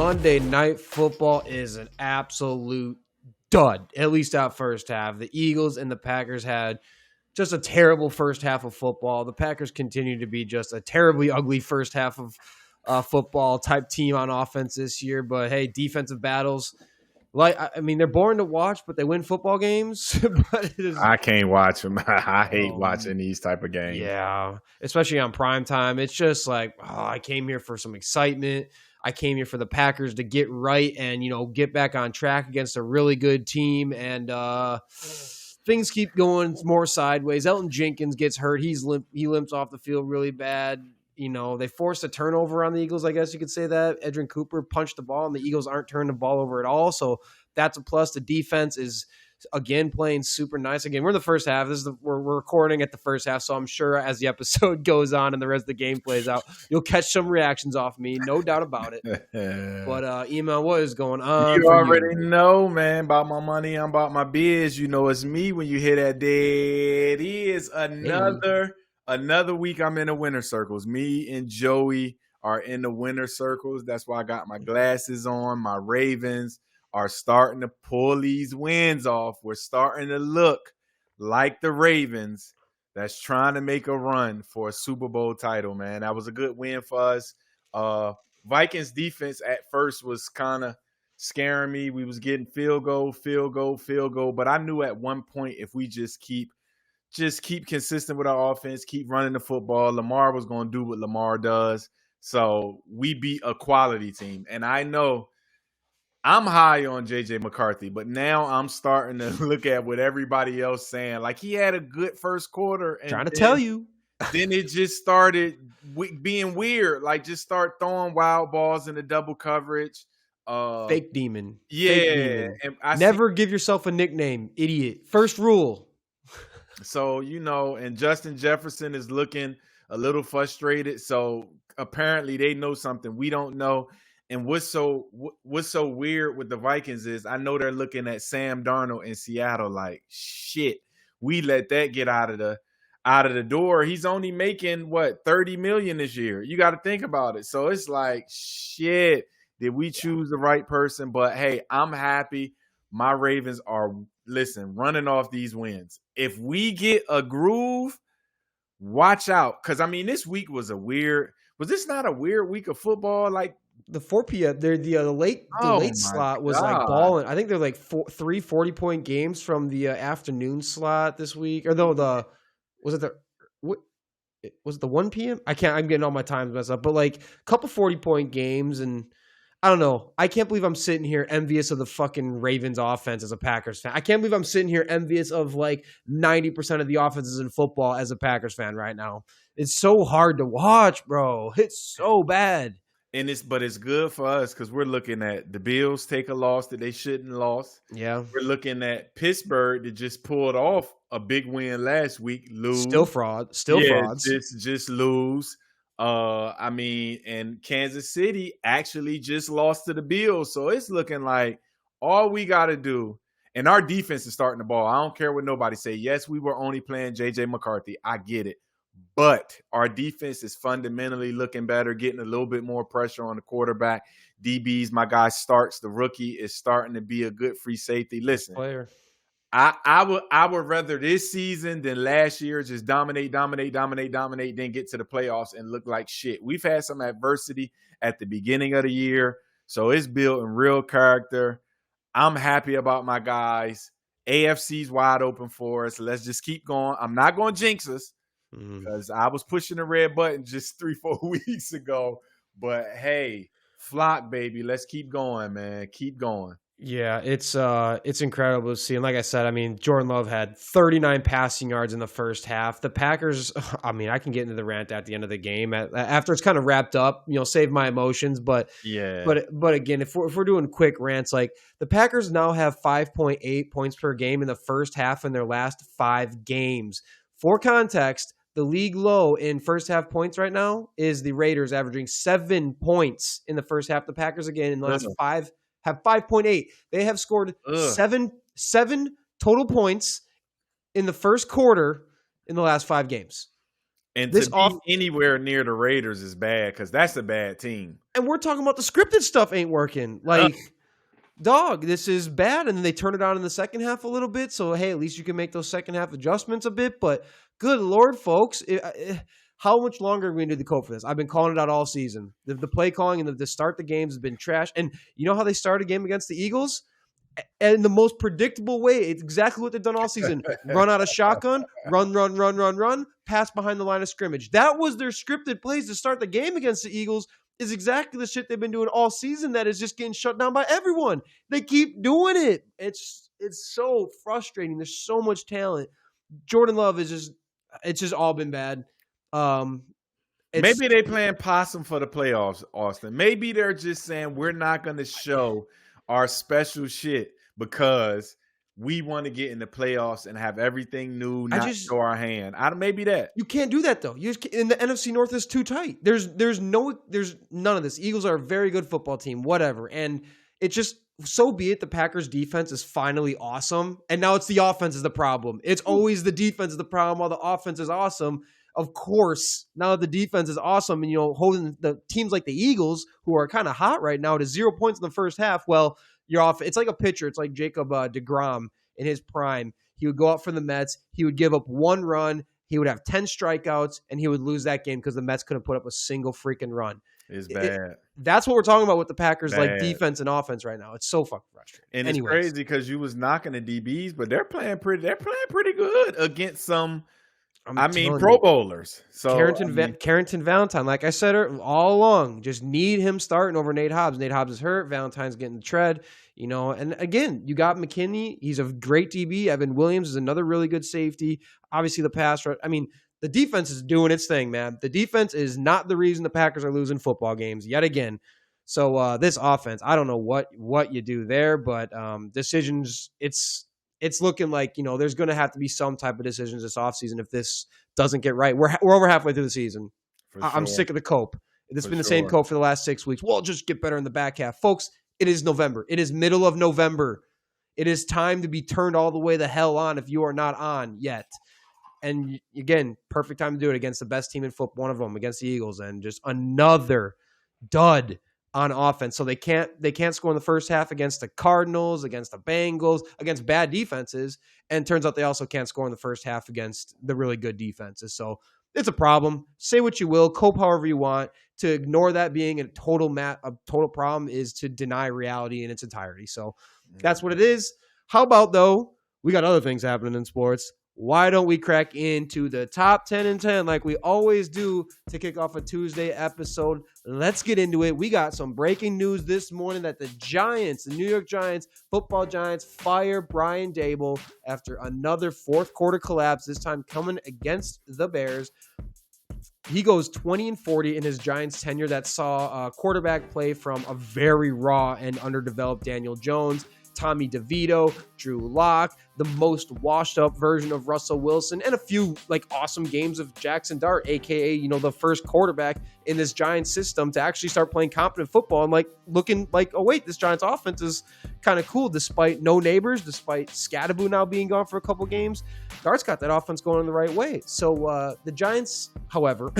Monday Night Football is an absolute dud, at least that first half. The Eagles and the Packers had just a terrible first half of football. The Packers continue to be just a terribly ugly first half of football type team on offense this year. But hey, defensive battles, they're boring to watch, but they win football games. But I can't watch them. I hate watching these type of games. Yeah, especially on prime time. It's just like, I came here for some excitement. I came here for the Packers to get right and, get back on track against a really good team. And things keep going more sideways. Elton Jenkins gets hurt. He limps off the field really bad. They forced a turnover on the Eagles, I guess you could say that. Edrin Cooper punched the ball, and the Eagles aren't turning the ball over at all. So that's a plus. The defense is, again, playing super nice. Again, we're in the first half. We're recording at the first half, so I'm sure as the episode goes on and the rest of the game plays out, you'll catch some reactions off me, no doubt about it. But Iman, what is going on? You already know, man, about my money. I'm about my biz. You know it's me when you hear that. It is another week. I'm in the winner circles. Me and Joey are in the winner circles. That's why I got my glasses on. My Ravens are starting to pull these wins off. We're starting to look like the Ravens that's trying to make a run for a Super Bowl title, man. That was a good win for us. Vikings defense at first was kind of scaring me. We was getting field goal. But I knew at one point if we just keep consistent with our offense, keep running the football, Lamar was going to do what Lamar does. So we beat a quality team. And I know I'm high on J.J. McCarthy, but now I'm starting to look at what everybody else saying. Like, he had a good first quarter. And trying to tell you. Then it just started being weird. Like, just start throwing wild balls in the double coverage. Fake demon. Yeah. Fake demon. Never give yourself a nickname, idiot. First rule. So, and Justin Jefferson is looking a little frustrated. So apparently they know something we don't know. And what's so weird with the Vikings is I know they're looking at Sam Darnold in Seattle like, shit, we let that get out of the door. He's only making $30 million this year. You got to think about it. So it's like, shit, did we choose the right person? But hey, I'm happy. My Ravens are running off these wins. If we get a groove, watch out. Because this week was this not a weird week of football? Like, the 4 p.m. The late slot was like balling. I think they're like 3 40-point games from the afternoon slot this week. Or was it the 1 p.m.? I'm getting all my times messed up. But like a couple 40-point games, and I don't know. I can't believe I'm sitting here envious of the fucking Ravens offense as a Packers fan. I can't believe I'm sitting here envious of like 90% of the offenses in football as a Packers fan right now. It's so hard to watch, bro. It's so bad. But it's good for us because we're looking at the Bills take a loss that they shouldn't have lost. Yeah. We're looking at Pittsburgh that just pulled off a big win last week. Lose. Still frauds. Just lose. And Kansas City actually just lost to the Bills. So it's looking like all we got to do, and our defense is starting the ball. I don't care what nobody say. Yes, we were only playing J.J. McCarthy. I get it. But our defense is fundamentally looking better, getting a little bit more pressure on the quarterback. DBs, my guy Starks, the rookie, is starting to be a good free safety. Listen, player. I would rather this season than last year just dominate, then get to the playoffs and look like shit. We've had some adversity at the beginning of the year, so it's building real character. I'm happy about my guys. AFC's wide open for us. Let's just keep going. I'm not going to jinx us. Because I was pushing the red button just 3-4 weeks ago. But hey, flock, baby. Let's keep going, man. Keep going. Yeah, it's incredible to see. And like I said, Jordan Love had 39 passing yards in the first half. The Packers, I can get into the rant at the end of the game after it's kind of wrapped up, save my emotions. But yeah, but again, if we're doing quick rants, like the Packers now have 5.8 points per game in the first half in their last 5 games. For context, the league low in first half points right now is the Raiders averaging 7 points in the first half. The Packers, again, in the last 5 have 5.8. They have scored seven total points in the first quarter in the last 5 games. And This to off, be anywhere near the Raiders is bad because that's a bad team. and we're talking about the scripted stuff ain't working. Like, dog, this is bad. And then they turn it on in the second half a little bit. So, hey, at least you can make those second half adjustments a bit. But good Lord, folks, how much longer are we going to do the code for this? I've been calling it out all season. The play calling and the start the games has been trash. And you know how they started a game against the Eagles? And the most predictable way, it's exactly what they've done all season. Run out of shotgun, run, pass behind the line of scrimmage. That was their scripted plays to start the game against the Eagles, is exactly the shit they've been doing all season that is just getting shut down by everyone. They keep doing it. It's so frustrating. There's so much talent. Jordan Love it's just all been bad. Maybe they playing possum for the playoffs, Austin. Maybe they're just saying we're not going to show our special shit because we want to get in the playoffs and have everything new, not show our hand. Maybe that. You can't do that though. In the NFC North is too tight. There's none of this. Eagles are a very good football team, whatever. And it just, so be it. The Packers defense is finally awesome. And now it's the offense is the problem. It's always the defense is the problem while the offense is awesome. Of course, now that the defense is awesome and, holding the teams like the Eagles, who are kind of hot right now, to 0 points in the first half, well, you're off. It's like a pitcher. It's like Jacob DeGrom in his prime. He would go out for the Mets. He would give up one run. He would have 10 strikeouts, and he would lose that game because the Mets couldn't put up a single freaking run. It's bad. That's what we're talking about with the Packers, like defense and offense right now. It's so fucking frustrating. And it's crazy because you was knocking the DBs, but they're playing pretty good against some – Pro Bowlers. So Carrington Valentine, like I said all along, just need him starting over Nate Hobbs. Nate Hobbs is hurt. Valentine's getting the tread, And again, you got McKinney. He's a great DB. Evan Williams is another really good safety. Obviously, the pass rush. The defense is doing its thing, man. The defense is not the reason the Packers are losing football games yet again. So this offense, I don't know what you do there, but decisions, it's looking like, there's going to have to be some type of decisions this offseason if this doesn't get right. We're over halfway through the season. I'm sick of the cope. It's been the same cope for the last 6 weeks. We'll just get better in the back half. Folks, it is November. It is middle of November. It is time to be turned all the way the hell on if you are not on yet. And again, perfect time to do it against the best team in football, one of them against the Eagles, and just another dud on offense. So they can't score in the first half against the Cardinals, against the Bengals, against bad defenses. And turns out they also can't score in the first half against the really good defenses. So it's a problem. Say what you will, cope however you want. To ignore that being a total problem is to deny reality in its entirety. So that's what it is. How about, though, we got other things happening in sports. Why don't we crack into the top 10 and 10 like we always do to kick off a Tuesday episode? Let's get into it. We got some breaking news this morning that the New York Giants, football Giants, fire Brian Daboll after another fourth quarter collapse, this time coming against the Bears. He goes 20-40 in his Giants tenure that saw a quarterback play from a very raw and underdeveloped Daniel Jones, Tommy DeVito, Drew Lock, the most washed up version of Russell Wilson, and a few awesome games of Jackson Dart, aka the first quarterback in this Giants system to actually start playing competent football and looking like, oh wait, this Giants offense is kind of cool despite no neighbors, despite Scadaboo now being gone for a couple games. Dart's got that offense going in the right way. So the Giants, however,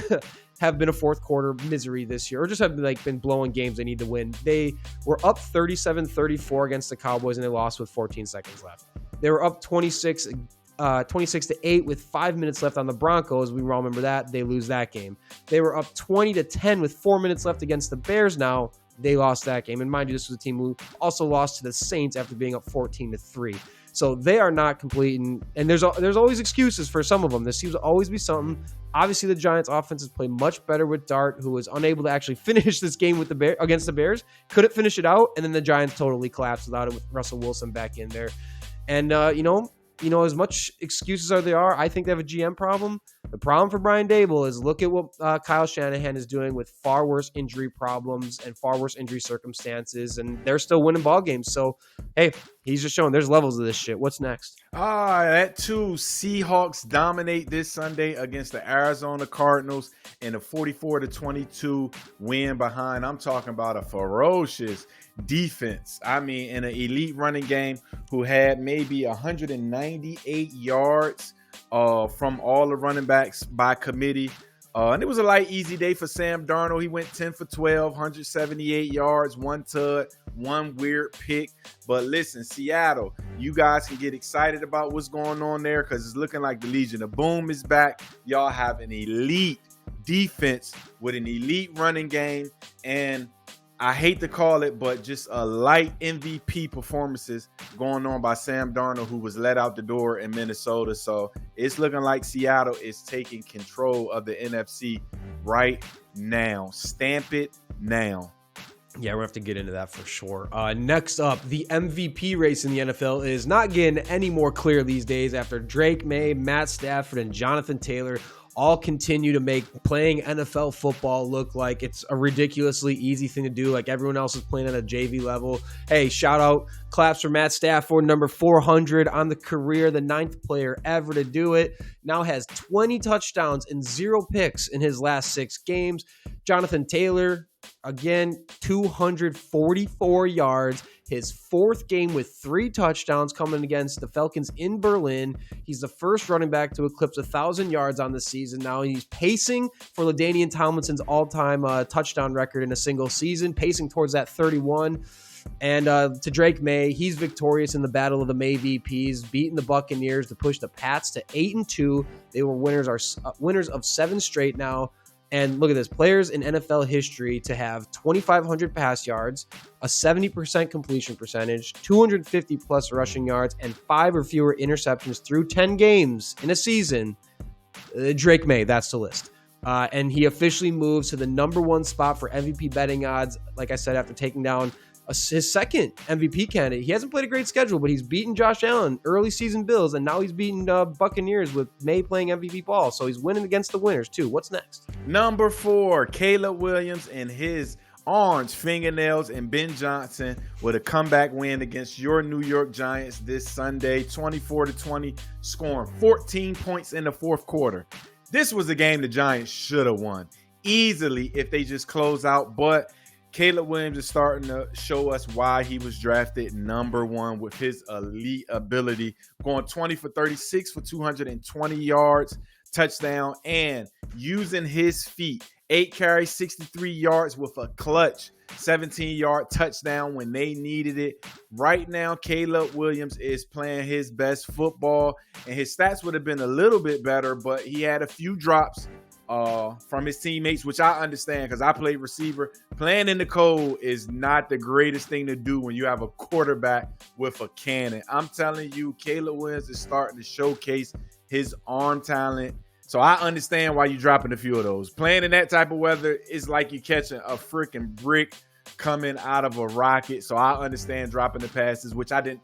have been a fourth quarter misery this year, or just have been blowing games they need to win. They were up 37-34 against the Cowboys, and they lost with 14 seconds left. They were up 26-8 with 5 minutes left on the Broncos. We all remember that. They lose that game. They were up 20-10 with 4 minutes left against the Bears. Now they lost that game. And mind you, this was a team who also lost to the Saints after being up 14-3. So they are not complete, and there's always excuses for some of them. There seems to always be something. Obviously, the Giants' offense has played much better with Dart, who was unable to actually finish this game with against the Bears. Couldn't finish it out, and then the Giants totally collapsed without it with Russell Wilson back in there. And as much excuses as there are, I think they have a GM problem. The problem for Brian Daboll is look at what Kyle Shanahan is doing with far worse injury problems and far worse injury circumstances, and they're still winning ball games. So, hey, he's just showing there's levels of this shit. What's next? That too. Seahawks dominate this Sunday against the Arizona Cardinals in a 44-22 win behind. I'm talking about a ferocious defense. In an elite running game who had maybe 198 yards from all the running backs by committee. And it was a light, easy day for Sam Darnold. He went 10 for 12, 178 yards, 1 tud, 1 weird pick. But listen, Seattle, you guys can get excited about what's going on there because it's looking like the Legion of Boom is back. Y'all have an elite defense with an elite running game. And I hate to call it, but just a light MVP performances going on by Sam Darnold, who was let out the door in Minnesota. So it's looking like Seattle is taking control of the NFC right now. Stamp it now. Yeah, we'll have to get into that for sure. Next up, the MVP race in the NFL is not getting any more clear these days after Drake Maye, Matt Stafford, and Jonathan Taylor all continue to make playing NFL football look like it's a ridiculously easy thing to do. Like everyone else is playing at a JV level. Hey, shout out, claps for Matt Stafford, number 400 on the career, the 9th player ever to do it. Now has 20 touchdowns and 0 picks in his last 6 games. Jonathan Taylor, again, 244 yards. His 4th game with 3 touchdowns coming against the Falcons in Berlin. He's the first running back to eclipse 1,000 yards on the season. Now he's pacing for LaDainian Tomlinson's all-time touchdown record in a single season, pacing towards that 31. And to Drake Maye, he's victorious in the battle of the Maye VPs, beating the Buccaneers to push the Pats to 8-2. They were winners of 7 straight now. And look at this, players in NFL history to have 2,500 pass yards, a 70% completion percentage, 250 plus rushing yards, and 5 or fewer interceptions through 10 games in a season. Drake Maye, that's the list. And he officially moves to the number 1 spot for MVP betting odds, like I said, after taking down his second MVP candidate. He hasn't played a great schedule, but he's beaten Josh Allen, early season Bills, and now he's beaten Buccaneers with Maye playing MVP ball. So he's winning against the winners too. What's next? Number 4, Caleb Williams and his orange fingernails and Ben Johnson with a comeback win against your New York Giants this Sunday, 24-20, scoring 14 points in the 4th quarter. This was a game the Giants should have won easily if they just close out, but Caleb Williams is starting to show us why he was drafted number 1 with his elite ability, going 20 for 36 for 220 yards, touchdown, and using his feet. 8 carries, 63 yards with a clutch 17-yard touchdown when they needed it. Right now, Caleb Williams is playing his best football, and his stats would have been a little bit better, but he had a few drops from his teammates, which I understand because I played receiver. Playing in the cold is not the greatest thing to do when you have a quarterback with a cannon. I'm telling you, Caleb Williams is starting to showcase his arm talent. So I understand why you're dropping a few of those. Playing in that type of weather is like you catching a freaking brick coming out of a rocket. So I understand dropping the passes, which I don't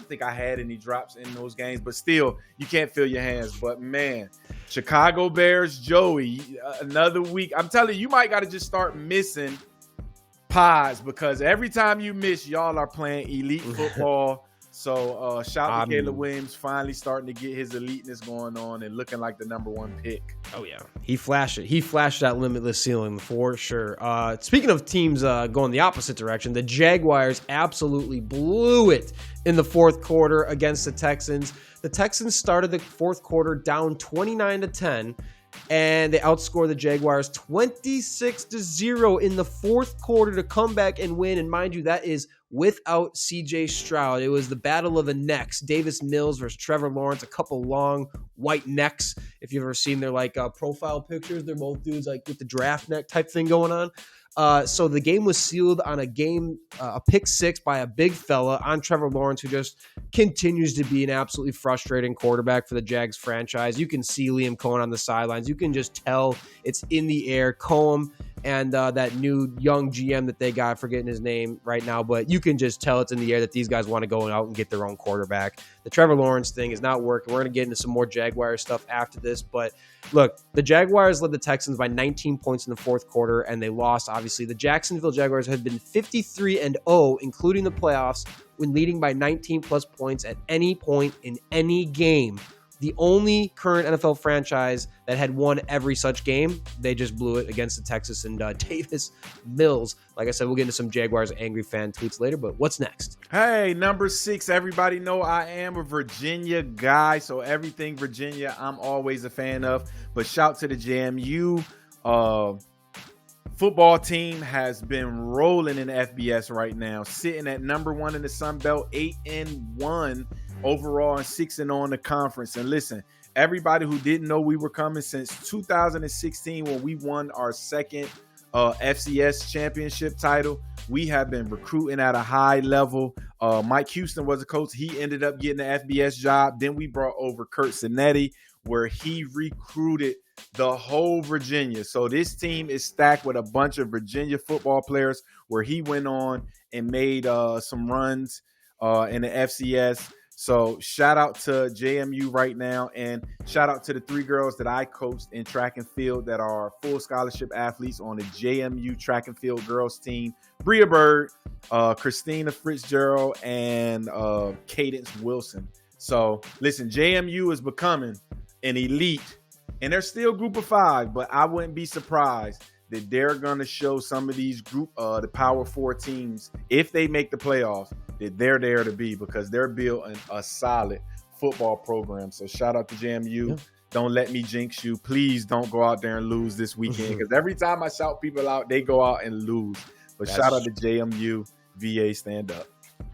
think I had any drops in those games, but still, you can't feel your hands. But man, Chicago Bears, Joey, another week. I'm telling you, you might got to just start missing pods because every time you miss, y'all are playing elite football. So shout out to Caleb Williams finally starting to get his eliteness going on and looking like the number 1 pick. Oh, yeah. He flashed it. He flashed that limitless ceiling for sure. Speaking of teams going the opposite direction, the Jaguars absolutely blew it in the 4th quarter against the Texans. The Texans started the 4th quarter down 29-10. And they outscored the Jaguars 26-0 in the 4th quarter to come back and win. And mind you, that is without C.J. Stroud. It was the battle of the necks. Davis Mills versus Trevor Lawrence, a couple long white necks. If you've ever seen their profile pictures, they're both dudes like with the draft neck type thing going on. So the game was sealed on a pick 6 by a big fella on Trevor Lawrence, who just continues to be an absolutely frustrating quarterback for the Jags franchise. You can see Liam Cohen on the sidelines. You can just tell it's in the air. Cohen and that new young GM that they got, forgetting his name right now, but you can just tell it's in the air that these guys want to go out and get their own quarterback. The Trevor Lawrence thing is not working. We're going to get into some more Jaguar stuff after this, but look, the Jaguars led the Texans by 19 points in the 4th quarter, and they lost, obviously. The Jacksonville Jaguars had been 53-0, including the playoffs, when leading by 19-plus points at any point in any game. the only current NFL franchise that had won every such game. They just blew it against the Texas and Davis Mills. Like I said, we'll get into some Jaguars angry fan tweets later, but what's next? Hey, number 6, everybody know I am a Virginia guy, so everything Virginia I'm always a fan of. But shout to the JMU football team has been rolling in the FBS right now, sitting at number 1 in the Sun Belt, 8-1 overall and 6-0 in the conference. And listen, everybody who didn't know we were coming, since 2016 when we won our second FCS championship title, we have been recruiting at a high level. Mike Houston was a coach. He ended up getting the FBS job. Then we brought over Kurt Sinetti, where he recruited the whole Virginia. So this team is stacked with a bunch of Virginia football players, where he went on and made some runs in the FCS. So shout out to JMU right now, and shout out to the 3 girls that I coached in track and field that are full scholarship athletes on the JMU track and field girls team: Bria Bird, Christina Fitzgerald, and Cadence Wilson. So listen, JMU is becoming an elite, and they're still group of 5, but I wouldn't be surprised that they're going to show some of these the Power 4 teams, if they make the playoffs, that they're there to be, because they're building a solid football program. So shout out to JMU. Yeah. Don't let me jinx you. Please don't go out there and lose this weekend, because every time I shout people out, they go out and lose. But shout out to JMU. VA, stand up.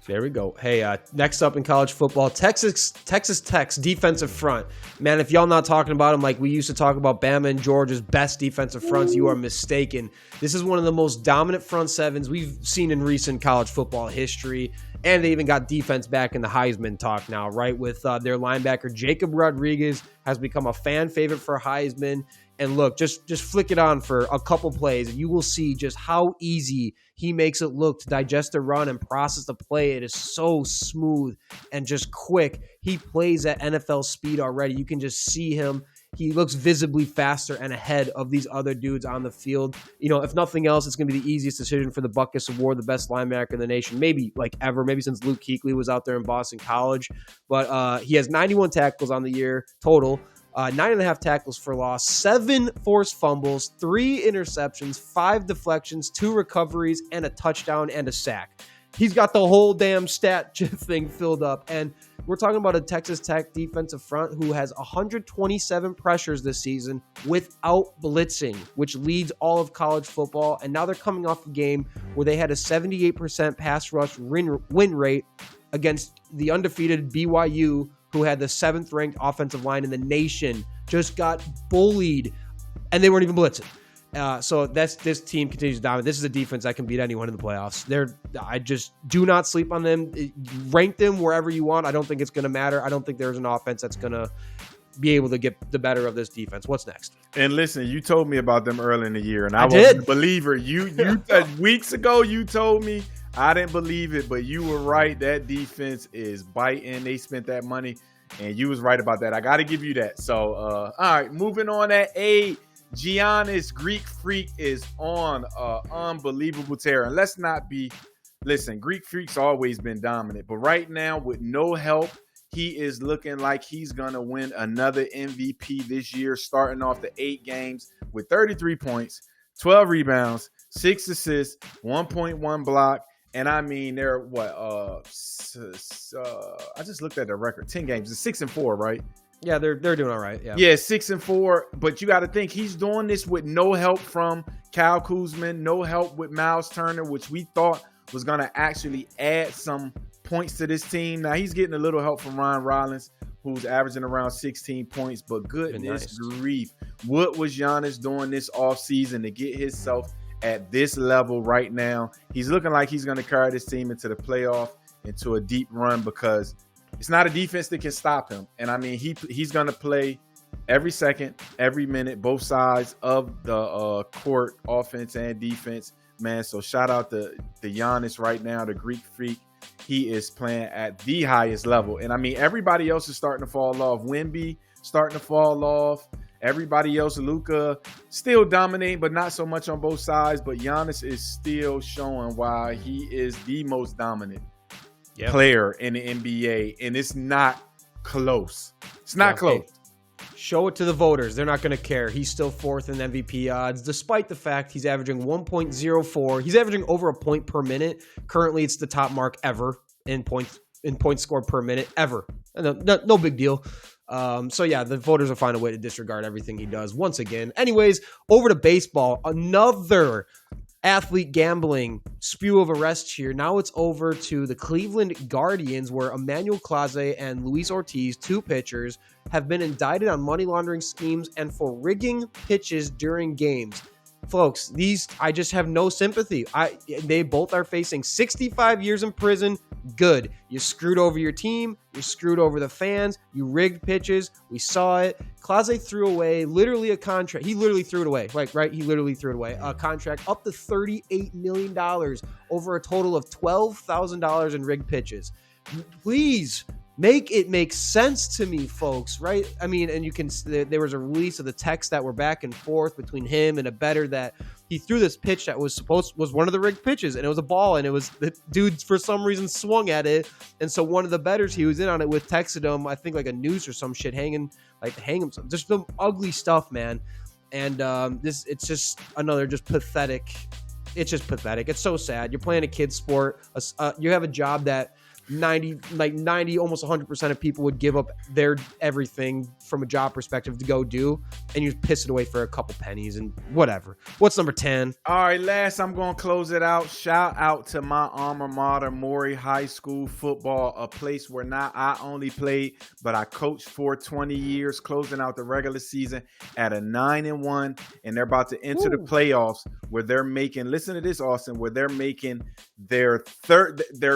There we go. Hey, next up in college football, Texas Tech's defensive front. Man, if y'all not talking about them like we used to talk about Bama and Georgia's best defensive fronts, you are mistaken. This is one of the most dominant front sevens we've seen in recent college football history. And they even got defense back in the Heisman talk now, right? With their linebacker, Jacob Rodriguez, has become a fan favorite for Heisman. And look, just flick it on for a couple plays, and you will see just how easy he makes it look to digest the run and process the play. It is so smooth and just quick. He plays at NFL speed already. You can just see him. He looks visibly faster and ahead of these other dudes on the field. You know, if nothing else, it's going to be the easiest decision for the Butkus Award, the best linebacker in the nation, maybe like ever, maybe since Luke Kuechly was out there in Boston College. But he has 91 tackles on the year total. 9.5 tackles for loss, 7 forced fumbles, 3 interceptions, 5 deflections, 2 recoveries, and a touchdown and a sack. He's got the whole damn stat thing filled up. And we're talking about a Texas Tech defensive front who has 127 pressures this season without blitzing, which leads all of college football. And now they're coming off a game where they had a 78% pass rush win rate against the undefeated BYU, who had the 7th ranked offensive line in the nation. Just got bullied, and they weren't even blitzing. So this team continues to dominate. This is a defense that can beat anyone in the playoffs. I just do not sleep on them. Rank them wherever you want. I don't think it's going to matter. I don't think there's an offense that's going to be able to get the better of this defense. What's next? And listen, you told me about them early in the year, and I wasn't a believer. You weeks ago, you told me. I didn't believe it, but you were right. That defense is biting. They spent that money, and you was right about that. I got to give you that. So, all right, moving on at 8. Giannis, Greek Freak, is on unbelievable tear. And let's not be – listen, Greek Freak's always been dominant. But right now, with no help, he is looking like he's going to win another MVP this year, starting off the 8 games with 33 points, 12 rebounds, 6 assists, 1.1 block. And I mean, they're I just looked at the record. 10 games. It's 6-4, right? Yeah, they're doing all right. Yeah, 6-4. But you got to think he's doing this with no help from Kyle Kuzma, no help with Miles Turner, which we thought was going to actually add some points to this team. Now he's getting a little help from Ryan Rollins, who's averaging around 16 points. But goodness grief, what was Giannis doing this offseason to get himself at this level right now? He's looking like he's going to carry this team into the playoff, into a deep run, because it's not a defense that can stop him. And I mean, he's going to play every second, every minute, both sides of the court, offense and defense, man. So shout out to Giannis right now, the Greek Freak. He is playing at the highest level. And I mean, everybody else is starting to fall off. Wemby starting to fall off. Everybody else, Luka, still dominating, but not so much on both sides. But Giannis is still showing why he is the most dominant player in the NBA. And it's not close. It's not close. Hey, show it to the voters. They're not going to care. He's still fourth in MVP odds, despite the fact he's averaging 1.04. He's averaging over a point per minute. Currently, it's the top mark ever in points scored per minute ever. No big deal. So yeah, the voters will find a way to disregard everything he does once again. Anyways, over to baseball. Another athlete gambling spew of arrests here. Now it's over to the Cleveland Guardians, where Emmanuel Clase and Luis Ortiz, two pitchers, have been indicted on money laundering schemes and for rigging pitches during games. Folks, I just have no sympathy. They both are facing 65 years in prison. Good. You screwed over your team. You screwed over the fans. You rigged pitches. We saw it. Clase threw away literally a contract. He literally threw it away. Right? He literally threw it away. A contract up to $38 million over a total of $12,000 in rigged pitches. Please make it make sense to me, folks, right? I mean, and there was a release of the texts that were back and forth between him and a bettor that he threw this pitch that was one of the rigged pitches, and it was a ball, and it was the dude for some reason swung at it, and so one of the bettors he was in on it with texted him, I think like a noose or some shit hang himself. Just some ugly stuff, man. And it's just another just pathetic. It's just pathetic. It's so sad. You're playing a kid's sport. You have a job that 90, almost 100% of people would give up their everything from a job perspective to go do, and you piss it away for a couple pennies and whatever. What's number 10? All right, last, I'm going to close it out. Shout out to my alma mater, Maye High School football, a place where not I only played, but I coached for 20 years, closing out the regular season at a 9-1, and they're about to enter the playoffs where they're making, listen to this, Austin, where they're making their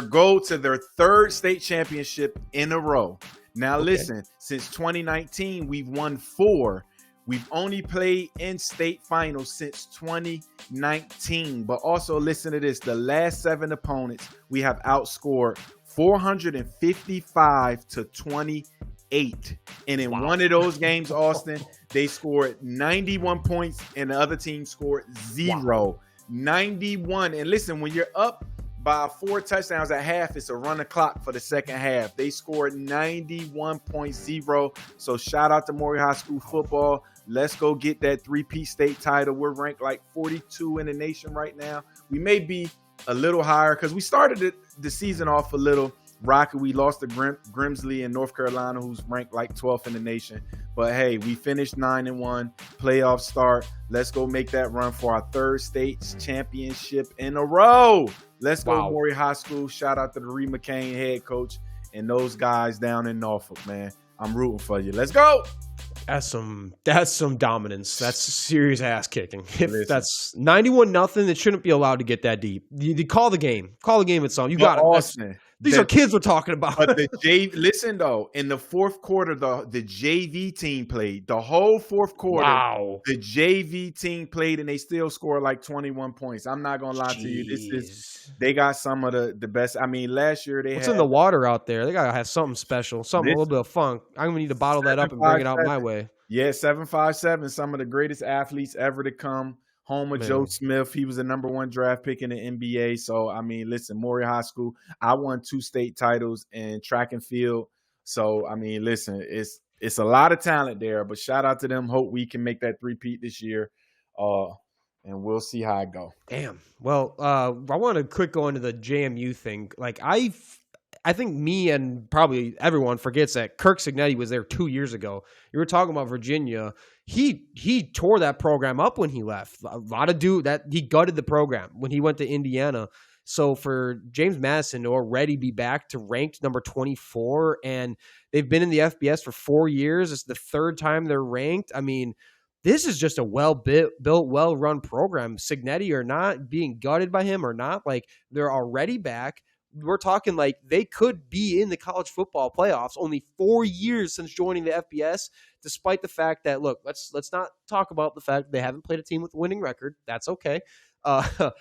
goal to their third state championship in a row. Now, listen, since 2019, we've won 4. We've only played in state finals since 2019. But also, listen to this. The last 7 opponents, we have outscored 455 to 28. And in one of those games, Austin, they scored 91 points and the other team scored 0. 91. And listen, when you're up by 4 touchdowns at half, it's a run the clock for the second half. They scored 91.0. So shout out to Maye High School football. Let's go get that 3-peat state title. We're ranked like 42 in the nation right now. We may be a little higher because we started the season off a little rocky. We lost to Grimsley in North Carolina, who's ranked like 12th in the nation. But hey, we finished 9-1. Playoff start. Let's go make that run for our third state championship in a row. Let's go, Maye High School. Shout out to the Reed McCain head coach and those guys down in Norfolk, man. I'm rooting for you. Let's go. That's some dominance. That's serious ass kicking. If that's 91-0, it shouldn't be allowed to get that deep. You call the game. Call the game itself. You got it. Austin, these are kids we're talking about. But listen though, in the fourth quarter, the JV team played the whole fourth quarter. Wow. The JV team played and they still scored like 21 points. I'm not gonna lie to you. They got some of the best. I mean, last year What's in the water out there? They gotta have something special, a little bit of funk. I'm gonna need to bottle that up and bring it out my way. Yeah, 757. Some of the greatest athletes ever to come. Home of Joe Smith. He was the number 1 draft pick in the NBA. So, I mean, listen, Maye High School, I won 2 state titles in track and field. So, I mean, listen, it's a lot of talent there. But shout out to them. Hope we can make that 3-peat this year. And we'll see how it go. Damn. Well, I want to quick go into the JMU thing. Like, I think me and probably everyone forgets that Kirk Signetti was there 2 years ago. You were talking about Virginia. He tore that program up when he left. A lot of he gutted the program when he went to Indiana. So for James Madison to already be back to ranked number 24, and they've been in the FBS for 4 years. It's the 3rd time they're ranked. I mean, this is just a well-built, well-run program. Signetti or not, being gutted by him or not, like they're already back. We're talking like they could be in the college football playoffs only 4 years since joining the FBS, despite the fact that, look, let's not talk about the fact they haven't played a team with a winning record. That's okay. They'll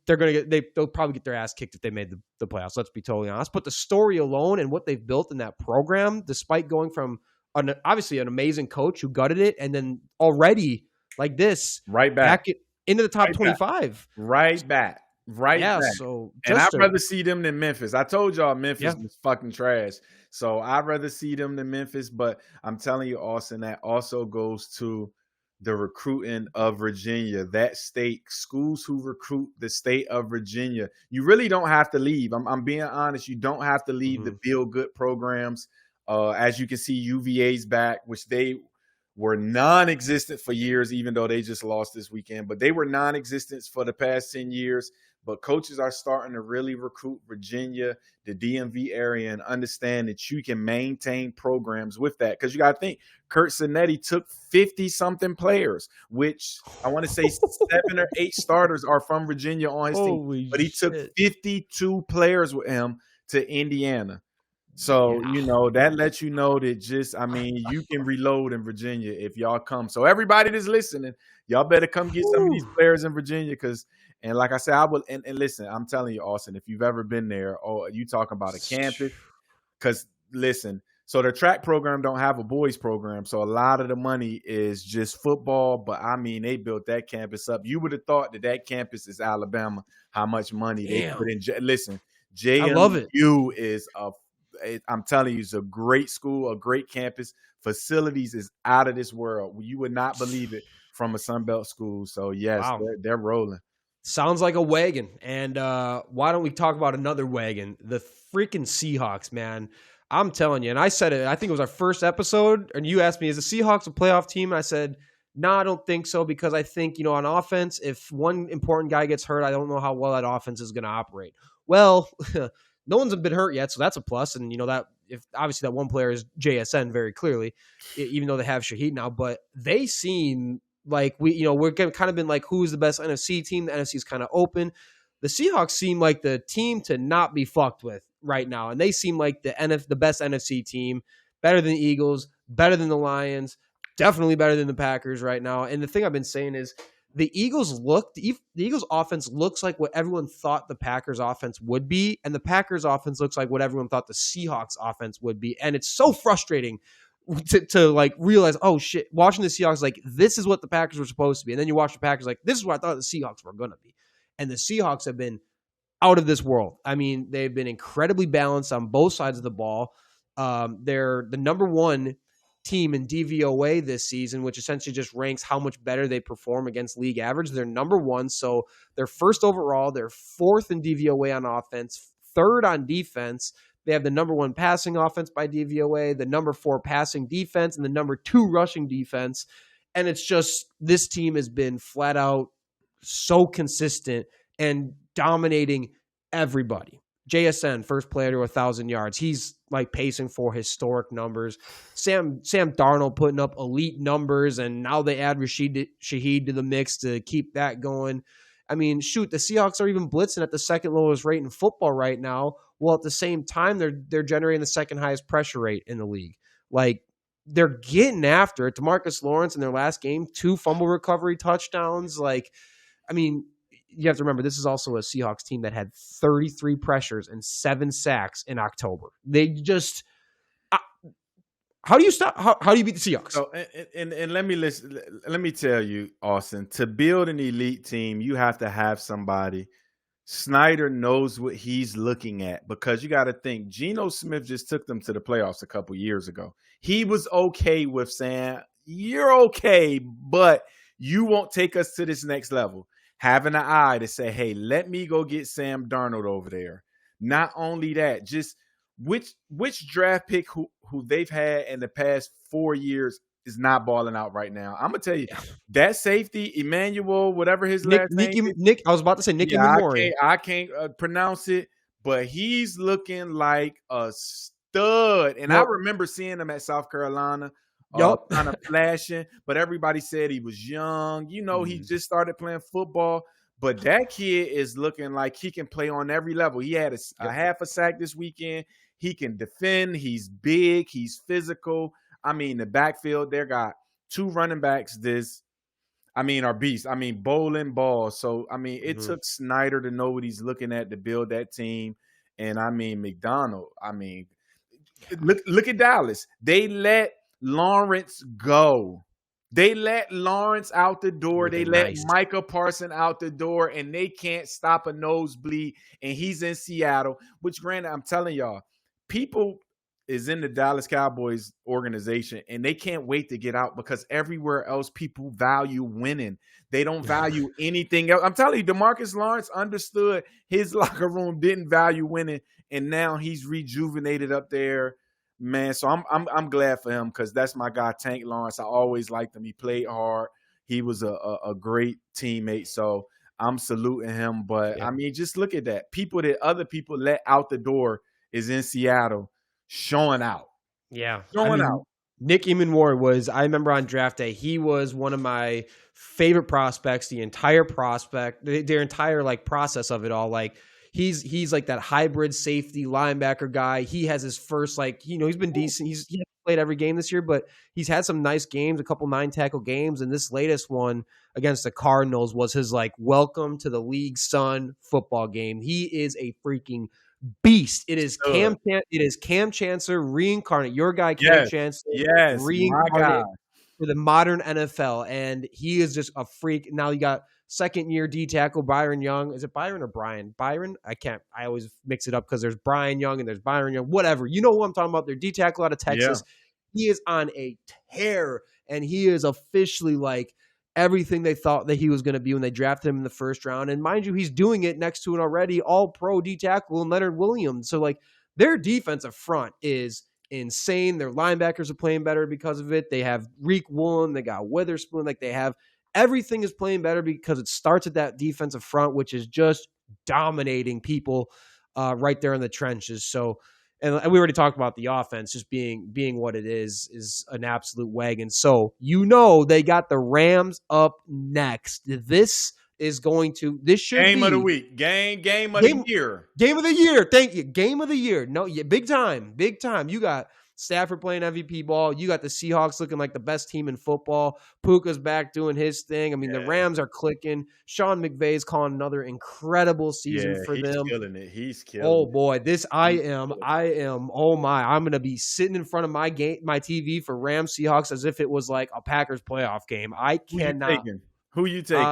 probably get their ass kicked if they made the playoffs. Let's be totally honest. But the story alone and what they've built in that program, despite going from obviously an amazing coach who gutted it, and then already like this right back into the top 25. Right back. right Yeah, back. so And I'd just a rather see them than Memphis. I told y'all Memphis yeah. was fucking trash. So I'd rather see them than Memphis. But I'm telling you, Austin, that also goes to the recruiting of Virginia. That state, schools who recruit the state of Virginia, you really don't have to leave. I'm being honest. You don't have to leave the Mhm. feel good programs. As you can see, UVA's back, which they were non-existent for years, even though they just lost this weekend. But they were non-existent for the past 10 years. But coaches are starting to really recruit Virginia, the DMV area, and understand that you can maintain programs with that. Because you got to think, Kurt Sinetti took 50-something players, which I want to say 7 or 8 starters are from Virginia on his team. Holy But he took shit. 52 players with him to Indiana. So, Yeah. that lets you know that you can reload in Virginia if y'all come. So everybody that's listening, y'all better come get some of these Whew. players in Virginia and like I said, I will. And listen, I'm telling you, Austin, if you've ever been there, you talking about a campus, because listen, so the track program don't have a boys program, so a lot of the money is just football. But they built that campus up. You would have thought that campus is Alabama. How much money they put Damn. in? Listen, I love it. JMU is I'm telling you, it's a great school, a great campus. Facilities is out of this world. You would not believe it from a Sunbelt school. So yes, Wow. they're rolling. Sounds like a wagon. And why don't we talk about another wagon? The freaking Seahawks, man. I'm telling you, and I said it, I think it was our first episode, and you asked me, is the Seahawks a playoff team? And I said, no, I don't think so, because I think, on offense, if one important guy gets hurt, I don't know how well that offense is going to operate. Well, no one's been hurt yet, so that's a plus. And, that if obviously that one player is JSN very clearly, even though they have Shaheed now, but they seem like we're kind of been like, who's the best NFC team? The NFC is kind of open. The Seahawks seem like the team to not be fucked with right now, and they seem like the best NFC team, better than the Eagles, better than the Lions, definitely better than the Packers right now. And the thing I've been saying is the Eagles offense looks like what everyone thought the Packers offense would be, and the Packers offense looks like what everyone thought the Seahawks offense would be. And it's so frustrating to like realize, oh shit, watching the Seahawks, like this is what the Packers were supposed to be. And then you watch the Packers, like this is what I thought the Seahawks were going to be. And the Seahawks have been out of this world. They've been incredibly balanced on both sides of the ball. They're the number one team in DVOA this season, which essentially just ranks how much better they perform against league average. They're number one. So they're first overall. They're fourth in DVOA on offense, third on defense. They have the number one passing offense by DVOA, the number 4 passing defense, and the number 2 rushing defense. And it's just, this team has been flat out so consistent and dominating everybody. JSN, first player to 1,000 yards. He's like pacing for historic numbers. Sam Darnold putting up elite numbers, and now they add Shaheed to the mix to keep that going. The Seahawks are even blitzing at the second lowest rate in football right now, while at the same time they're generating the second highest pressure rate in the league. Like, they're getting after it. DeMarcus Lawrence in their last game, 2 fumble recovery touchdowns. You have to remember, this is also a Seahawks team that had 33 pressures and 7 sacks in October. They just, how do you stop? How do you beat the Seahawks? So, and let me tell you, Austin, to build an elite team, you have to have somebody. Snyder knows what he's looking at, because you got to think, Geno Smith just took them to the playoffs a couple years ago. He was okay with saying, you're okay, but you won't take us to this next level. Having an eye to say, hey, let me go get Sam Darnold over there. Not only that, just which draft pick who they've had in the past 4 years is not balling out right now. I'm gonna tell you, that safety, Emmanuel, whatever his last name is, I was about to say Nicky Memori. I can't pronounce it, but he's looking like a stud. And I remember seeing him at South Carolina. Kind of flashing, but everybody said he was young. He just started playing football, but that kid is looking like he can play on every level. He had a half a sack this weekend. He can defend. He's big. He's physical. The backfield, they got 2 running backs are beasts. Bowling ball. So, it took Snyder to know what he's looking at to build that team. And McDonald, look at Dallas. They let Lawrence go. They let Lawrence out the door. They let Nice. Micah Parson out the door, and they can't stop a nosebleed. And he's in Seattle, which, granted, I'm telling y'all, people is in the Dallas Cowboys organization, and they can't wait to get out because everywhere else people value winning. They don't value anything else. I'm telling you, DeMarcus Lawrence understood his locker room didn't value winning, and now he's rejuvenated up there. Man, so I'm glad for him because that's my guy, Tank Lawrence. I always liked him. He played hard. He was a great teammate. So I'm saluting him. But I mean, just look at that. People that other people let out the door is in Seattle, showing out. Yeah, Showing out. Nick Iman was, I remember on draft day, he was one of my favorite prospects. The entire their entire like process of it all, like. He's like that hybrid safety linebacker guy. He has his first, like, he's been decent. He hasn't played every game this year, but he's had some nice games, a couple 9-tackle games. And this latest one against the Cardinals was his like welcome to the league, son football game. He is a freaking beast. It is Cam Chancellor reincarnate. Your guy, Cam Chancellor, reincarnate for the modern NFL. And he is just a freak. Now you got second-year D tackle Byron Young. Is it Byron or Brian? Byron? I always mix it up because there's Brian Young and there's Byron Young. Whatever. You know who I'm talking about. They're D tackle out of Texas. Yeah. He is on a tear, and he is officially like everything they thought that he was going to be when they drafted him in the first round. And mind you, he's doing it next to an already all-pro D tackle in Leonard Williams. So, like, their defensive front is insane. Their linebackers are playing better because of it. They have Reek Woolen. They got Witherspoon. Like, they have everything is playing better because it starts at that defensive front, which is just dominating people right there in the trenches. So, and we already talked about the offense just being what it is an absolute wagon. So, they got the Rams up next. This should game be of the week. Game of the year. Game of the year. Thank you. Game of the year. No, yeah, big time. You got Stafford playing MVP ball. You got the Seahawks looking like the best team in football. Puka's back doing his thing. I mean, the Rams are clicking. Sean McVay's calling another incredible season for them. He's killing it. Oh boy, I'm going to be sitting in front of my TV for Rams Seahawks as if it was like a Packers playoff game. I cannot. Who you taking?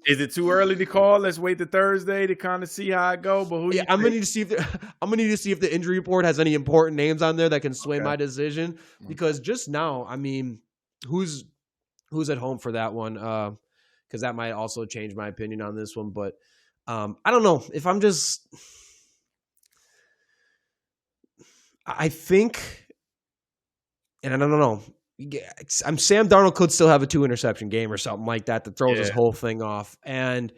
Is it too early to call? Let's wait to Thursday to kind of see how it go. But I'm gonna need to see if the injury report has any important names on there that can sway my decision. Because just now, I mean, who's at home for that one? Because that might also change my opinion on this one. But I don't know if I'm just. I think, and I don't know. Sam Darnold could still have a 2-interception game or something like that throws his whole thing off. And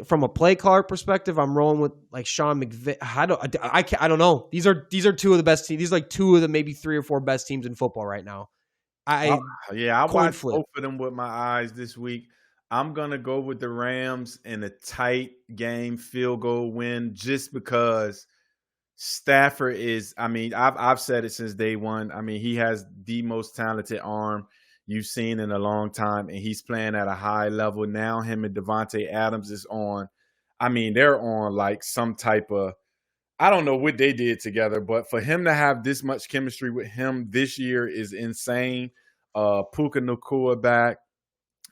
from a play caller perspective, I'm rolling with like Sean McVay. I don't know. These are two of the best teams. These are like two of the maybe 3 or 4 best teams in football right now. I watched both of them with my eyes this week. I'm gonna go with the Rams in a tight game, field goal win, just because Stafford is, I mean, I've said it since day one. I mean, he has the most talented arm you've seen in a long time, and he's playing at a high level. Now him and Devontae Adams is on. I mean, they're on like some type of, I don't know what they did together, but for him to have this much chemistry with him this year is insane. Puka Nacua back.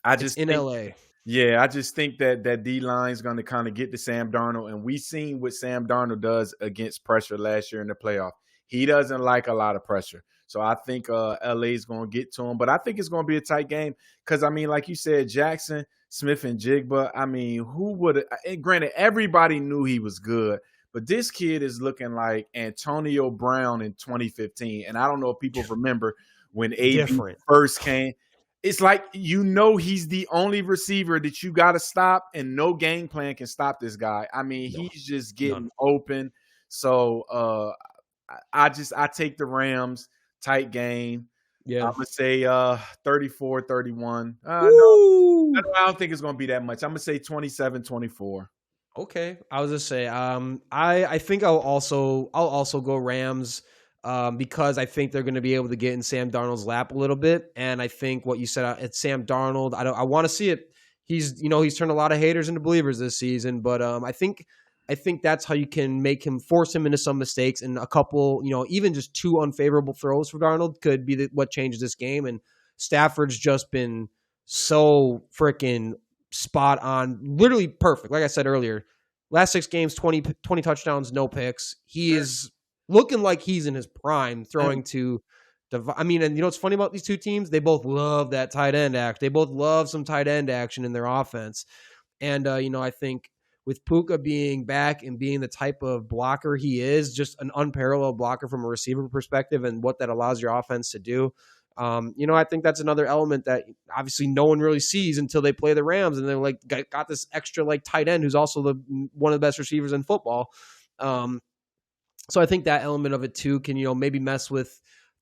LA. Yeah, I just think that D-line is going to kind of get to Sam Darnold, and we seen what Sam Darnold does against pressure last year in the playoff. He doesn't like a lot of pressure. So I think LA is going to get to him, but I think it's going to be a tight game because, I mean, like you said, Jackson, Smith, and Jigba, I mean, who would – granted, everybody knew he was good, but this kid is looking like Antonio Brown in 2015, and I don't know if people remember when AB first came. It's like, he's the only receiver that you got to stop, and no game plan can stop this guy. I mean, he's just getting open. So I take the Rams, tight game. Yeah. I'm going to say 34-31. No, I don't think it's going to be that much. I'm going to say 27-24. Okay. I was going to say I think I'll also go Rams. Because I think they're going to be able to get in Sam Darnold's lap a little bit. And I think what you said, it's Sam Darnold. I want to see it. He's turned a lot of haters into believers this season, but I think I think that's how you can force him into some mistakes, and a couple, even just 2 unfavorable throws for Darnold could be what changes this game. And Stafford's just been so freaking spot on, literally perfect. Like I said earlier, last 6 games, 20 touchdowns, no picks. He is looking like he's in his prime throwing to I mean, and what's funny about these two teams? They both love that tight end act. They both love some tight end action in their offense. And, I think with Puka being back and being the type of blocker he is, just an unparalleled blocker from a receiver perspective and what that allows your offense to do. I think that's another element that obviously no one really sees until they play the Rams, and they're like got this extra like tight end who's also one of the best receivers in football. So I think that element of it too can maybe mess with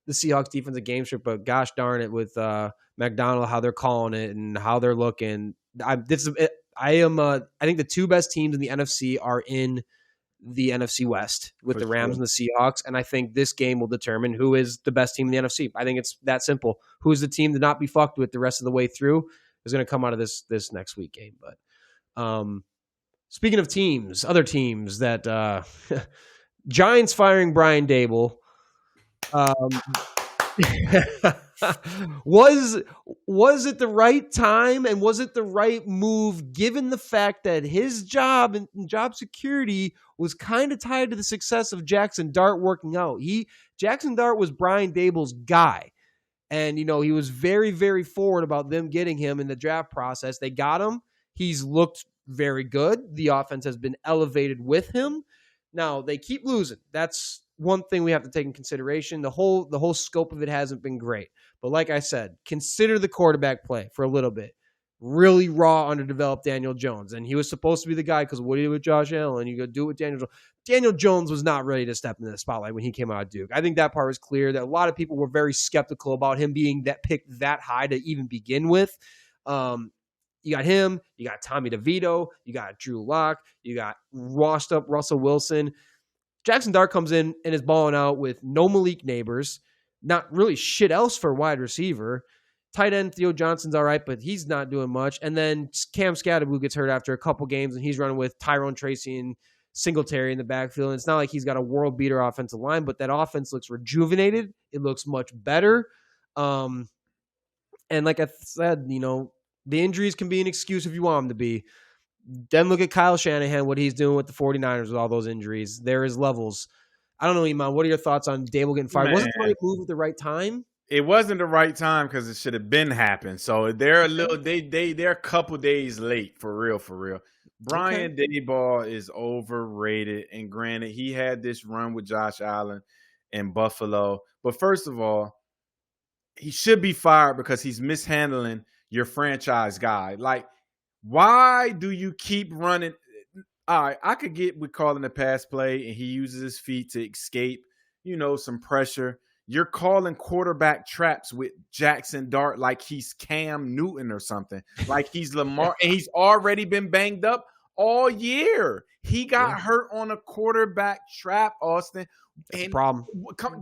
the Seahawks defensive game script, but gosh darn it, with McDonald, how they're calling it and how they're looking. I think the 2 best teams in the NFC are in the NFC West with the Rams and the Seahawks. And I think this game will determine who is the best team in the NFC. I think it's that simple. Who's the team to not be fucked with the rest of the way through is going to come out of this next week game. But speaking of teams, other teams that Giants firing Brian Daboll. Was it the right time, and was it the right move given the fact that his job and job security was kind of tied to the success of Jackson Dart working out? Jackson Dart was Brian Daboll's guy, and he was very, very forward about them getting him in the draft process. They got him. He's looked very good. The offense has been elevated with him. Now they keep losing. That's one thing we have to take in consideration. The whole scope of it hasn't been great. But like I said, consider the quarterback play for a little bit. Really raw, underdeveloped Daniel Jones. And he was supposed to be the guy because what do you do with Josh Allen? You go do it with Daniel Jones. Daniel Jones was not ready to step into the spotlight when he came out of Duke. I think that part was clear, that a lot of people were very skeptical about him being that picked that high to even begin with. You got him. You got Tommy DeVito. You got Drew Lock. You got washed up Russell Wilson. Jackson Dart comes in and is balling out with no Malik Neighbors, not really shit else for wide receiver. Tight end Theo Johnson's all right, but he's not doing much. And then Cam Scatterblue gets hurt after a couple games, and he's running with Tyrone Tracy and Singletary in the backfield. And it's not like he's got a world beater offensive line, but that offense looks rejuvenated. It looks much better. And like I said, the injuries can be an excuse if you want them to be. Then look at Kyle Shanahan, what he's doing with the 49ers with all those injuries. There is levels. I don't know, Iman, what are your thoughts on Daboll getting fired? Was it the right move at the right time? It wasn't the right time because it should have been happened. So they're they're a couple days late for real. Brian Daboll is overrated. And granted, he had this run with Josh Allen in Buffalo. But first of all, he should be fired because he's mishandling your franchise guy. Like, why do you keep running? All right, I could get with calling a pass play and he uses his feet to escape, some pressure. You're calling quarterback traps with Jackson Dart like he's Cam Newton or something, like he's Lamar, and he's already been banged up all year. He got hurt on a quarterback trap, Austin. That's a problem.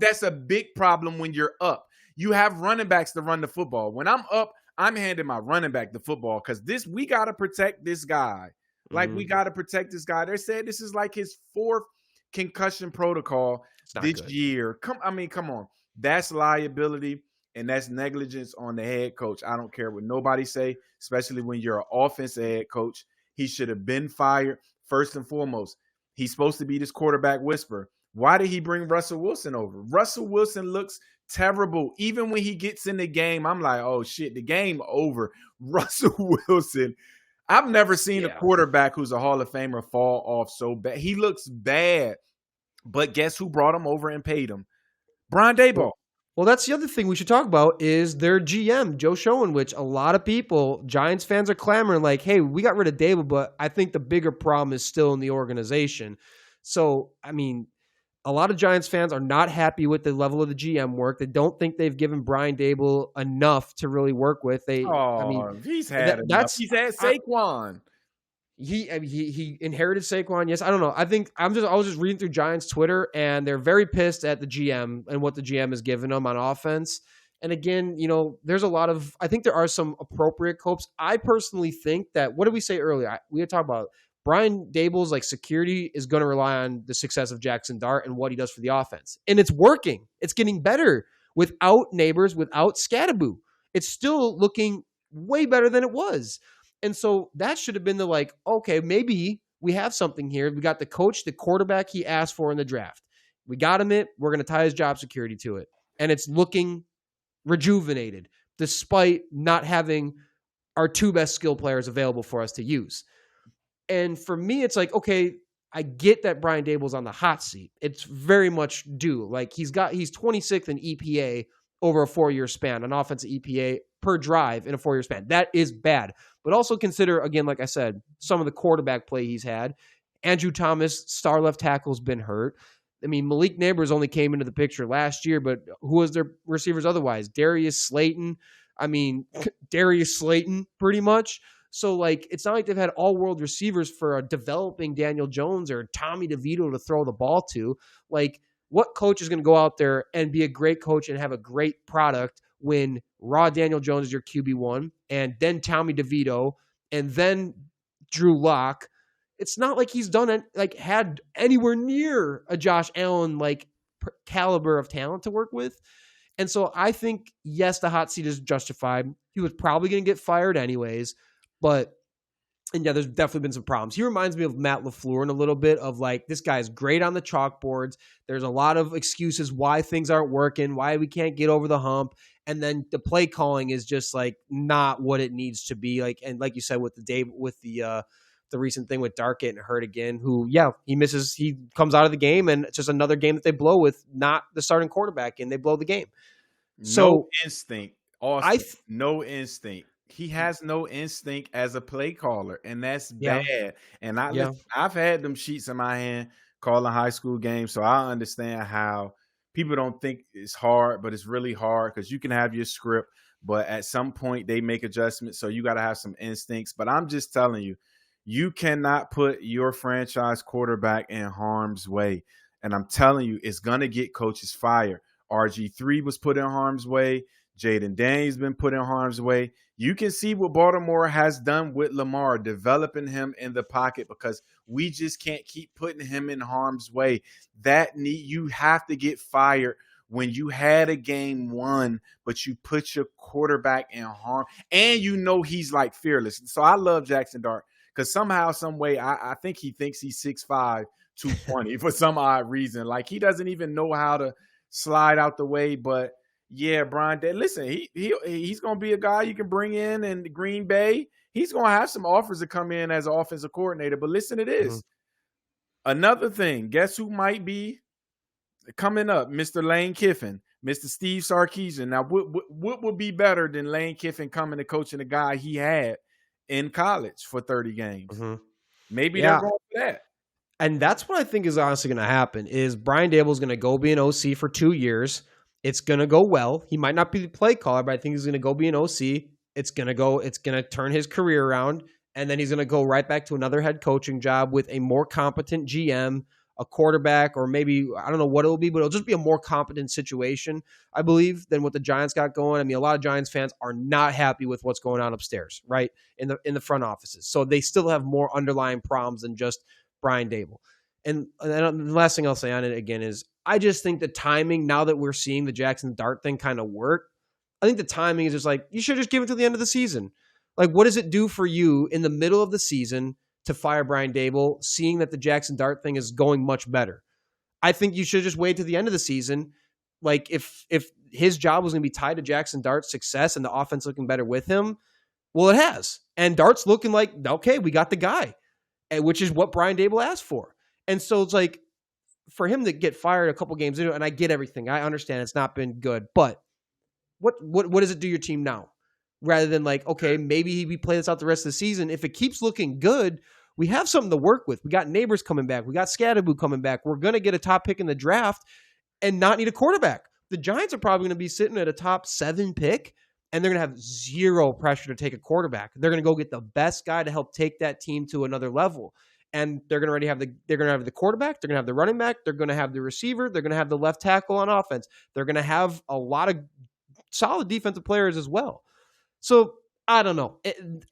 That's a big problem when you're up. You have running backs to run the football. When I'm up, I'm handing my running back the football because we got to protect this guy. Like, we got to protect this guy. They said this is like his 4th concussion protocol this year. Come on. That's liability, and that's negligence on the head coach. I don't care what nobody say, especially when you're an offensive head coach. He should have been fired first and foremost. He's supposed to be this quarterback whisperer. Why did he bring Russell Wilson over? Russell Wilson looks terrible. Even when he gets in the game, I'm like, oh, shit, the game over. Russell Wilson. I've never seen a quarterback who's a Hall of Famer fall off so bad. He looks bad. But guess who brought him over and paid him? Brian Daboll. Well, that's the other thing we should talk about is their GM, Joe Schoen, which a lot of people, Giants fans, are clamoring like, hey, we got rid of Daboll, but I think the bigger problem is still in the organization. So, I mean, a lot of Giants fans are not happy with the level of the GM work. They don't think they've given Brian Daboll enough to really work with. He's had enough. He's had Saquon. He inherited Saquon. Yes, I don't know. I was just reading through Giants Twitter, and they're very pissed at the GM and what the GM has given them on offense. And again, there's a lot of. I think there are some appropriate copes. I personally think that. What did we say earlier? We had talked about Brian Daboll's like security is going to rely on the success of Jackson Dart and what he does for the offense. And it's working. It's getting better without Neighbors, without Scattaboo. It's still looking way better than it was. And so that should have been the like, okay, maybe we have something here. We got the coach, the quarterback he asked for in the draft. We got him it. We're going to tie his job security to it. And it's looking rejuvenated despite not having our two best skill players available for us to use. And for me, it's like, okay, I get that Brian Daboll's on the hot seat. It's very much due. Like he's 26th in EPA over a 4-year span, an offensive EPA per drive in a 4-year span. That is bad. But also consider, again, like I said, some of the quarterback play he's had. Andrew Thomas, star left tackle, has been hurt. I mean, Malik Neighbors only came into the picture last year, but who was their receivers otherwise? Darius Slayton. Darius Slayton, pretty much. So, like, it's not like they've had all-world receivers for a developing Daniel Jones or Tommy DeVito to throw the ball to. Like, what coach is going to go out there and be a great coach and have a great product when raw Daniel Jones is your QB1 and then Tommy DeVito and then Drew Lock? It's not like he's had anywhere near a Josh Allen caliber of talent to work with. And so I think, yes, the hot seat is justified. He was probably going to get fired anyways, and yeah, there's definitely been some problems. He reminds me of Matt LaFleur in a little bit of like, this guy's great on the chalkboards. There's a lot of excuses why things aren't working, why we can't get over the hump. And then the play calling is just like not what it needs to be. Like, and like you said, with the recent thing with Dart getting hurt again, he comes out of the game and it's just another game that they blow with not the starting quarterback and they blow the game. So no instinct, Austin, no instinct. He has no instinct as a play caller, and that's bad. And I've had them sheets in my hand calling high school games, so I understand how people don't think it's hard, but it's really hard because you can have your script, but at some point they make adjustments, so you got to have some instincts. But I'm just telling you, you cannot put your franchise quarterback in harm's way. And I'm telling you, it's going to get coaches fired. RG3 was put in harm's way. Jaden Daniels been put in harm's way. You can see what Baltimore has done with Lamar, developing him in the pocket because we just can't keep putting him in harm's way. You have to get fired when you had a game won, but you put your quarterback in harm. And you know he's like fearless. So I love Jackson Dart because somehow, some way, I think he thinks he's 6'5", 220 for some odd reason. Like he doesn't even know how to slide out the way, but yeah, Brian, listen, he's going to be a guy you can bring in Green Bay. He's going to have some offers to come in as an offensive coordinator. But listen to this. Mm-hmm. Another thing, guess who might be coming up? Mr. Lane Kiffin, Mr. Steve Sarkisian. Now, what would be better than Lane Kiffin coming to coaching a guy he had in college for 30 games? Mm-hmm. Maybe they're going for that. And that's what I think is honestly going to happen is Brian Daboll is going to go be an OC for 2 years. It's going to go well. He might not be the play caller, but I think he's going to go be an OC. It's going to turn his career around, and then he's going to go right back to another head coaching job with a more competent GM, a quarterback, or maybe, I don't know what it'll be, but it'll just be a more competent situation, I believe, than what the Giants got going. I mean, a lot of Giants fans are not happy with what's going on upstairs, right, in the front offices. So they still have more underlying problems than just Brian Daboll. And the last thing I'll say on it again is I just think the timing, now that we're seeing the Jackson Dart thing kind of work, I think the timing is just like, you should just give it to the end of the season. Like, what does it do for you in the middle of the season to fire Brian Daboll, seeing that the Jackson Dart thing is going much better? I think you should just wait to the end of the season. Like, if his job was going to be tied to Jackson Dart's success and the offense looking better with him, well, it has. And Dart's looking like, okay, we got the guy, which is what Brian Daboll asked for. And so it's like, for him to get fired a couple games into, and I get everything. I understand it's not been good, but what does it do your team now? Rather than like, okay, maybe we play this out the rest of the season. If it keeps looking good, we have something to work with. We got Neighbors coming back. We got Scattaboo coming back. We're going to get a top pick in the draft and not need a quarterback. The Giants are probably going to be sitting at a top 7 pick, and they're going to have zero pressure to take a quarterback. They're going to go get the best guy to help take that team to another level. And they're going to have the quarterback, they're going to have the running back, they're going to have the receiver, they're going to have the left tackle on offense. They're going to have a lot of solid defensive players as well. So I don't know.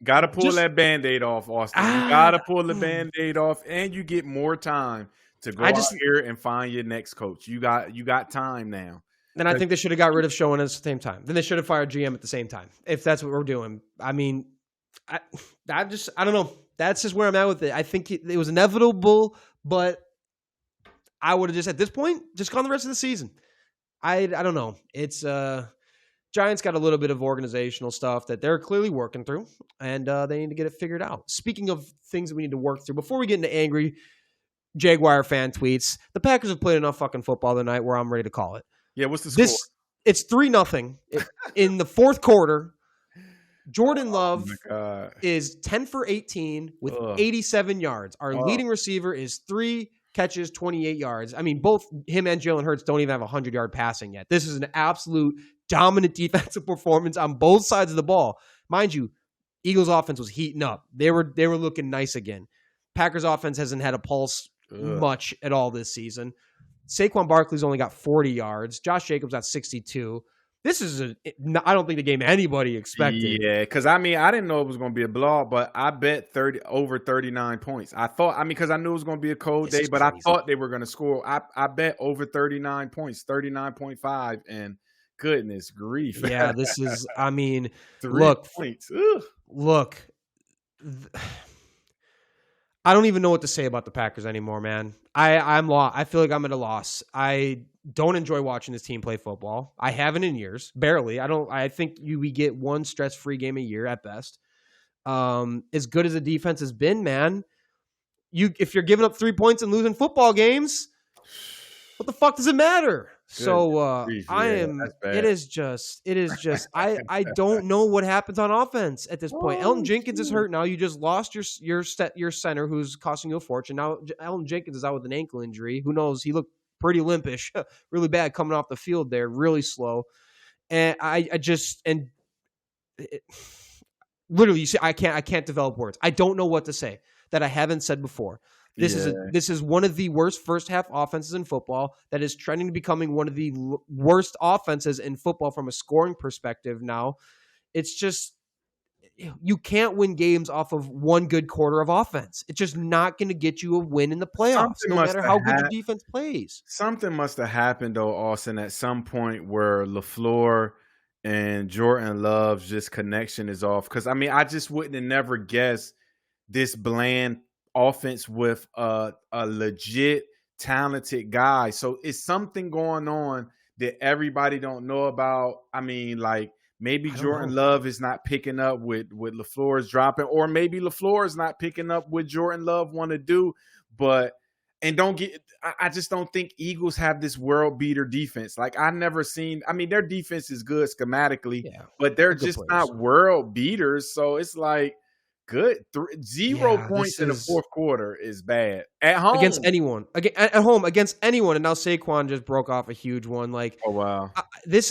Got to pull that Band-Aid off, Austin. You got to pull the Band-Aid off, and you get more time to go out here and find your next coach. You got time now. Then I think they should have got rid of Schoen at the same time. Then they should have fired GM at the same time, if that's what we're doing. I mean, I don't know. That's just where I'm at with it. I think it was inevitable, but I would have just, at this point, just gone the rest of the season. I don't know. It's Giants got a little bit of organizational stuff that they're clearly working through, and they need to get it figured out. Speaking of things that we need to work through, before we get into angry Jaguar fan tweets, the Packers have played enough fucking football tonight where I'm ready to call it. Yeah, what's the score? It's 3-0 in the fourth quarter. Jordan Love is 10 for 18 with 87 yards. Our leading receiver is 3 catches, 28 yards. I mean, both him and Jalen Hurts don't even have 100-yard passing yet. This is an absolute dominant defensive performance on both sides of the ball. Mind you, Eagles offense was heating up. They were looking nice again. Packers offense hasn't had a pulse much at all this season. Saquon Barkley's only got 40 yards. Josh Jacobs got 62. This is I don't think the game anybody expected. Yeah, because I didn't know it was going to be a blowout, but I bet over 39 points. Because I knew it was going to be a cold day, but crazy. I thought they were going to score. I bet over 39 points, 39.5, and goodness grief. Yeah, this is, 3 points. Look. I don't even know what to say about the Packers anymore, man. I'm lost. I feel like I'm at a loss. I don't enjoy watching this team play football. I haven't in years, barely. I think we get one stress-free game a year at best. As good as the defense has been, man, if you're giving up 3 points and losing football games, what the fuck does it matter? It is just, I don't know what happens on offense at this point. Elton Jenkins is hurt now. You just lost your center who's costing you a fortune. Now Elton Jenkins is out with an ankle injury. Who knows? He looked pretty limpish, really bad coming off the field there, really slow. And literally, you see, I can't develop words. I don't know what to say that I haven't said before. This is one of the worst first half offenses in football that is trending to becoming one of the worst offenses in football from a scoring perspective now. It's just, you can't win games off of one good quarter of offense. It's just not going to get you a win in the playoffs, no matter how good your defense plays. Something must have happened, though, Austin, at some point where LaFleur and Jordan Love's just connection is off. Because, I just wouldn't have never guessed this bland offense with a legit talented guy. So it's something going on that everybody don't know about. Maybe Jordan Love is not picking up with LaFleur's dropping, or maybe LaFleur is not picking up what Jordan Love want to do. I just don't think Eagles have this world beater defense. I've never seen. Their defense is good schematically, but they're just not world beaters. So it's good. 0 points in the fourth quarter is bad. At home against anyone. At home against anyone. And now Saquon just broke off a huge one. Oh wow! This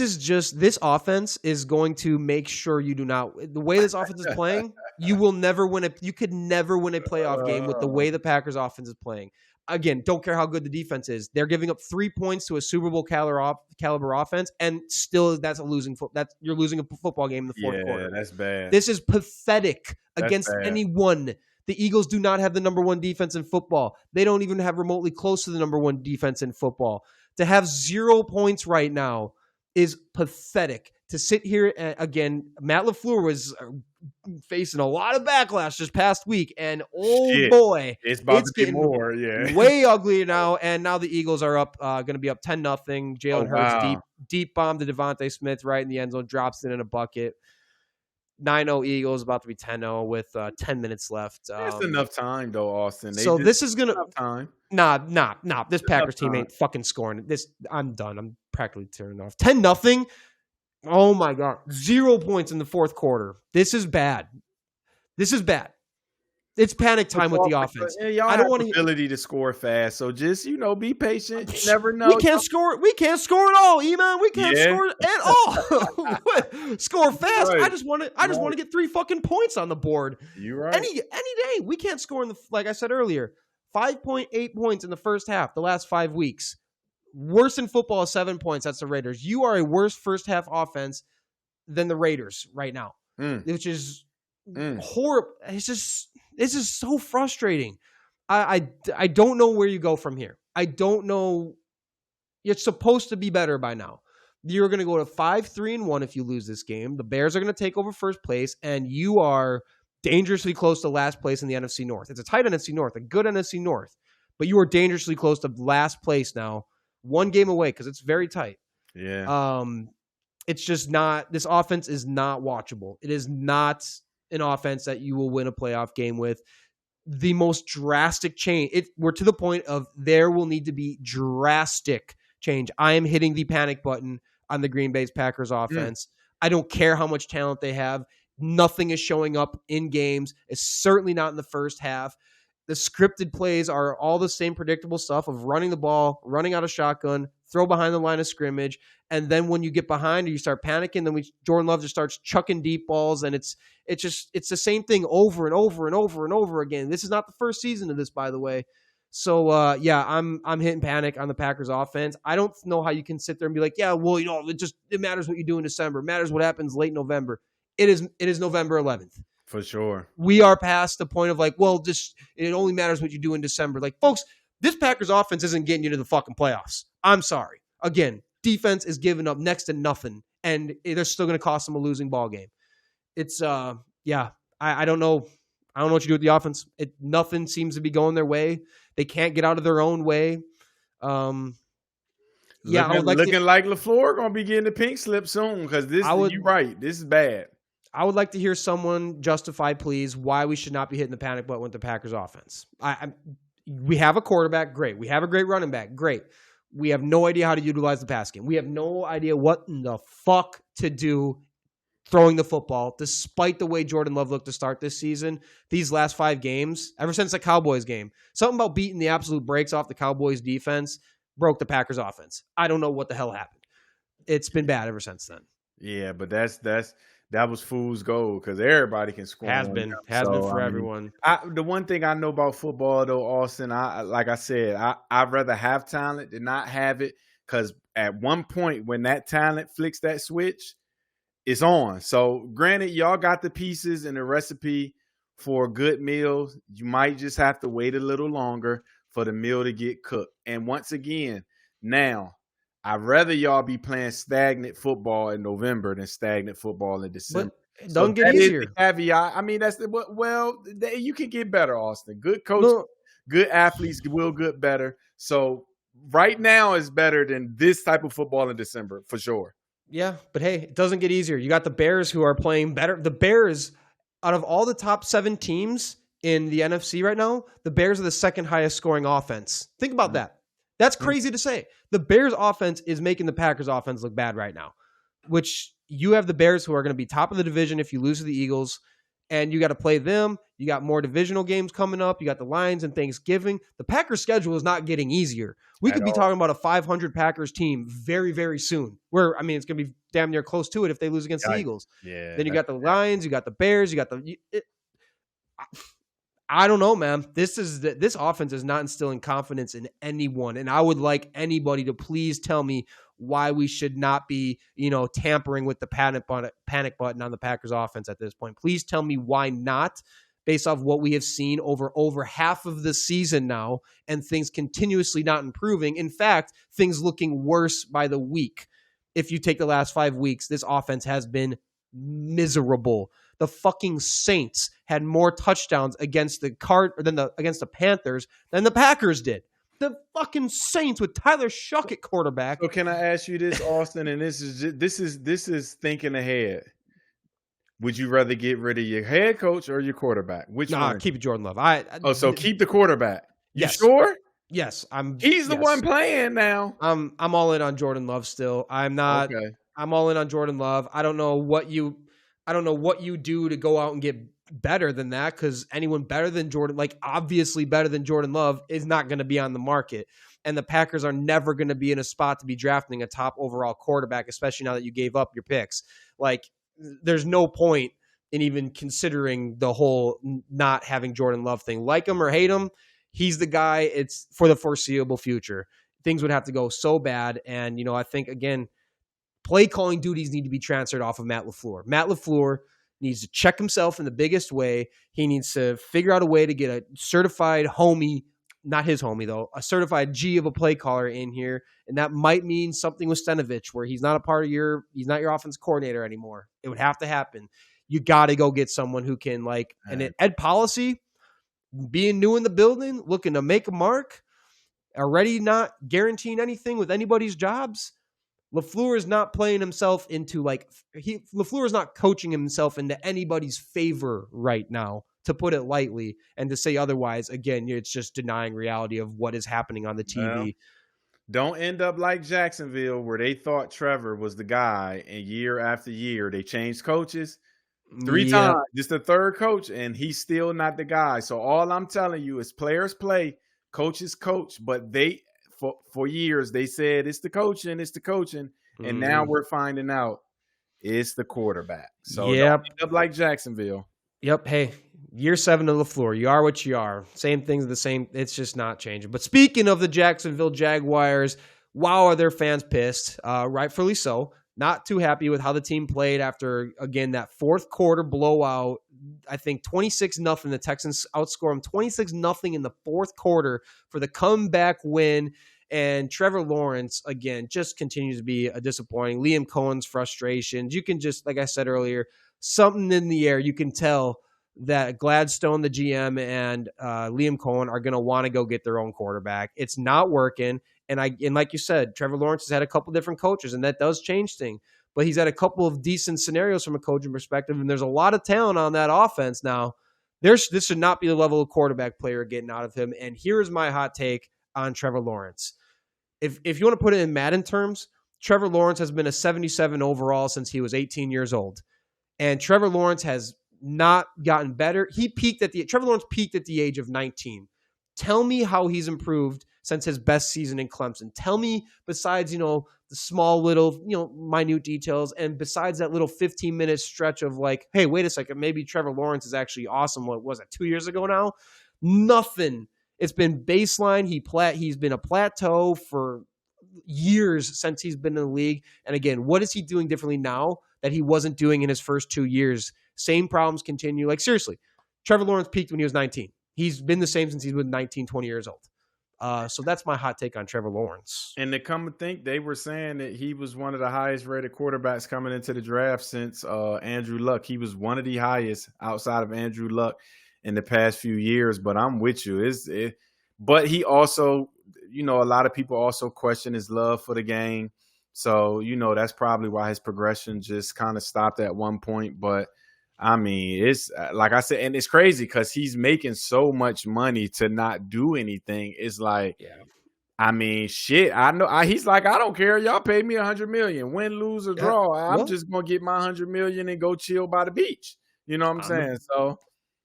offense is going to make sure you do not. The way this offense is playing, you will never win You could never win a playoff game with the way the Packers offense is playing. Again, don't care how good the defense is. They're giving up 3 points to a Super Bowl caliber offense, and still you're losing a football game in the fourth quarter. That's bad. This is pathetic against anyone. The Eagles do not have the number one defense in football. They don't even have remotely close to the number one defense in football. To have 0 points right now is pathetic. To sit here, again, Matt LaFleur was facing a lot of backlash this past week, and boy, it's getting more, way uglier now. And now the Eagles are up, going to be up 10-0. Jalen Hurts deep bomb to Devontae Smith right in the end zone, drops it in a bucket. 9-0 Eagles, about to be 10-0 with 10 minutes left. That's enough time, though, Austin. This is going to – time. Nah. This Packers team ain't fucking scoring. I'm done. I'm practically turning off. 10-0. Oh, my God. 0 points in the fourth quarter. This is bad. It's panic time with the offense. Y'all I don't want the ability to score fast, so just be patient. You never know. We can't score. We can't score at all, Iman. We can't score at all. Score fast. Right. I just want to get 3 fucking points on the board. You're right. Any day we can't score in the, like I said earlier, 5.8 points in the first half. The last 5 weeks. Worst in football is 7 points. That's the Raiders. You are a worse first half offense than the Raiders right now. which is Mm. horrible. It's just so frustrating. I don't know where you go from here. I don't know. You're supposed to be better by now. You're going to go to 5-3-1 if you lose this game. The Bears are going to take over first place, and you are dangerously close to last place in the NFC North. It's a tight NFC North, a good NFC North, but you are dangerously close to last place now, one game away because it's very tight. Yeah. It's just not. This offense is not watchable. It is not an offense that you will win a playoff game with. The most drastic change. We're to the point of there will need to be drastic change. I am hitting the panic button on the Green Bay Packers offense. I don't care how much talent they have. Nothing is showing up in games. It's certainly not in the first half. The scripted plays are all the same predictable stuff of running the ball, running out of shotgun, throw behind the line of scrimmage. And then when you get behind or you start panicking, then Jordan Love just starts chucking deep balls. And it's the same thing over and over and over and over again. This is not the first season of this, by the way. So, I'm hitting panic on the Packers offense. I don't know how you can sit there and be like, yeah, well, it matters what you do in December. It matters what happens late November. It is November 11th. For sure. We are past the point of like, well, it only matters what you do in December. Like, folks, this Packers offense isn't getting you to the fucking playoffs. I'm sorry. Again, defense is giving up next to nothing, and they're still going to cost them a losing ball game. It's, I don't know. I don't know what you do with the offense. Nothing seems to be going their way. They can't get out of their own way. Looking like LaFleur going to be getting the pink slip soon because you're right. This is bad. I would like to hear someone justify, please, why we should not be hitting the panic button with the Packers offense. We have a quarterback, great. We have a great running back, great. We have no idea how to utilize the pass game. We have no idea what in the fuck to do throwing the football, despite the way Jordan Love looked to start this season. These last 5 games, ever since the Cowboys game, something about beating the absolute brakes off the Cowboys defense broke the Packers offense. I don't know what the hell happened. It's been bad ever since then. Yeah, but that was fool's gold because everybody can score. Has been for everyone. The one thing I know about football, though, Austin, like I said, I'd rather have talent than not have it because at one point when that talent flicks that switch, it's on. So granted, y'all got the pieces and the recipe for a good meal. You might just have to wait a little longer for the meal to get cooked. And once again, now, I'd rather y'all be playing stagnant football in November than stagnant football in December. But don't get easier. Is the caveat. I mean, you can get better, Austin. Good coach, good athletes will get better. So right now is better than this type of football in December for sure. Yeah, but hey, it doesn't get easier. You got the Bears who are playing better. The Bears, out of all the top 7 teams in the NFC right now, the Bears are the second highest scoring offense. Think about that. That's crazy to say. The Bears offense is making the Packers offense look bad right now, which you have the Bears who are going to be top of the division if you lose to the Eagles, and you got to play them. You got more divisional games coming up. You got the Lions and Thanksgiving. The Packers schedule is not getting easier. We could be talking about a 500 Packers team very, very soon. It's going to be damn near close to it if they lose against the Eagles. Yeah. Then you got the Lions, you got the Bears, you got I don't know, man. This offense is not instilling confidence in anyone, and I would like anybody to please tell me why we should not be, tampering with the panic button on the Packers offense at this point. Please tell me why not, based off what we have seen over half of the season now, and things continuously not improving. In fact, things looking worse by the week. If you take the last 5 weeks, this offense has been miserable. The fucking Saints had more touchdowns against the Panthers than the Packers did. The fucking Saints with Tyler Shuck at quarterback. So can I ask you this, Austin? And this is thinking ahead. Would you rather get rid of your head coach or your quarterback? Which one? Keep Jordan Love. So keep the quarterback. You yes. Sure? Yes, He's the one playing now. I'm all in on Jordan Love still. I'm not. Okay. I'm all in on Jordan Love. I don't know what you do to go out and get better than that, because anyone better than Jordan, obviously better than Jordan Love, is not going to be on the market. And the Packers are never going to be in a spot to be drafting a top overall quarterback, especially now that you gave up your picks. There's no point in even considering the whole not having Jordan Love thing. Like him or hate him, he's the guy. It's for the foreseeable future. Things would have to go so bad. And, I think, again, play calling duties need to be transferred off of Matt LaFleur. Matt LaFleur He needs to check himself in the biggest way. He needs to figure out a way to get a certified homie, not his homie though, a certified G of a play caller in here. And that might mean something with Stenovich where he's not a part of he's not your offense coordinator anymore. It would have to happen. You got to go get someone who can and Ed Policy being new in the building, looking to make a mark, already not guaranteeing anything with anybody's jobs. LaFleur is not playing himself into LaFleur is not coaching himself into anybody's favor right now, to put it lightly, and to say otherwise, again, it's just denying reality of what is happening on the TV. Well, don't end up like Jacksonville where they thought Trevor was the guy, and year after year they changed coaches 3 times. Just the third coach, and he's still not the guy. So all I'm telling you is players play, coaches coach, but they for years they said it's the coaching, and now we're finding out it's the quarterback. So don't end up like Jacksonville. Yep. Hey, year 7 of LaFleur. You are what you are. Same things, the same. It's just not changing. But speaking of the Jacksonville Jaguars, wow, are their fans pissed? Rightfully so. Not too happy with how the team played after, again, that fourth quarter blowout. I think 26-0. The Texans outscored them 26-0 in the fourth quarter for the comeback win. And Trevor Lawrence, again, just continues to be a disappointing. Liam Cohen's frustrations. You can just, like I said earlier, something in the air. You can tell that Gladstone, the GM, and Liam Cohen are going to want to go get their own quarterback. It's not working. And like you said, Trevor Lawrence has had a couple different coaches, and that does change things. But he's had a couple of decent scenarios from a coaching perspective, and there's a lot of talent on that offense now. This should not be the level of quarterback player getting out of him. And here's my hot take on Trevor Lawrence. If you want to put it in Madden terms, Trevor Lawrence has been a 77 overall since he was 18 years old. And Trevor Lawrence has not gotten better. Trevor Lawrence peaked at the age of 19. Tell me how he's improved since his best season in Clemson. Tell me, besides, the small little, minute details, and besides that little 15-minute stretch of hey, wait a second, maybe Trevor Lawrence is actually awesome. What was it, 2 years ago now? Nothing. It's been baseline. He's been a plateau for years since he's been in the league. And again, what is he doing differently now that he wasn't doing in his first 2 years? Same problems continue. Seriously, Trevor Lawrence peaked when he was 19. He's been the same since he was 19, 20 years old. So that's my hot take on Trevor Lawrence. And to come and think, they were saying that he was one of the highest rated quarterbacks coming into the draft since Andrew Luck. He was one of the highest outside of Andrew Luck in the past few years. But I'm with you. But he also, a lot of people also question his love for the game. So, that's probably why his progression just kind of stopped at one point. But I mean, it's like I said, and it's crazy because he's making so much money to not do anything. It's I mean, shit. I know. He's like, I don't care. Y'all pay me $100 million, win, lose, or draw. I'm just gonna get my $100 million and go chill by the beach. You know what I'm saying? So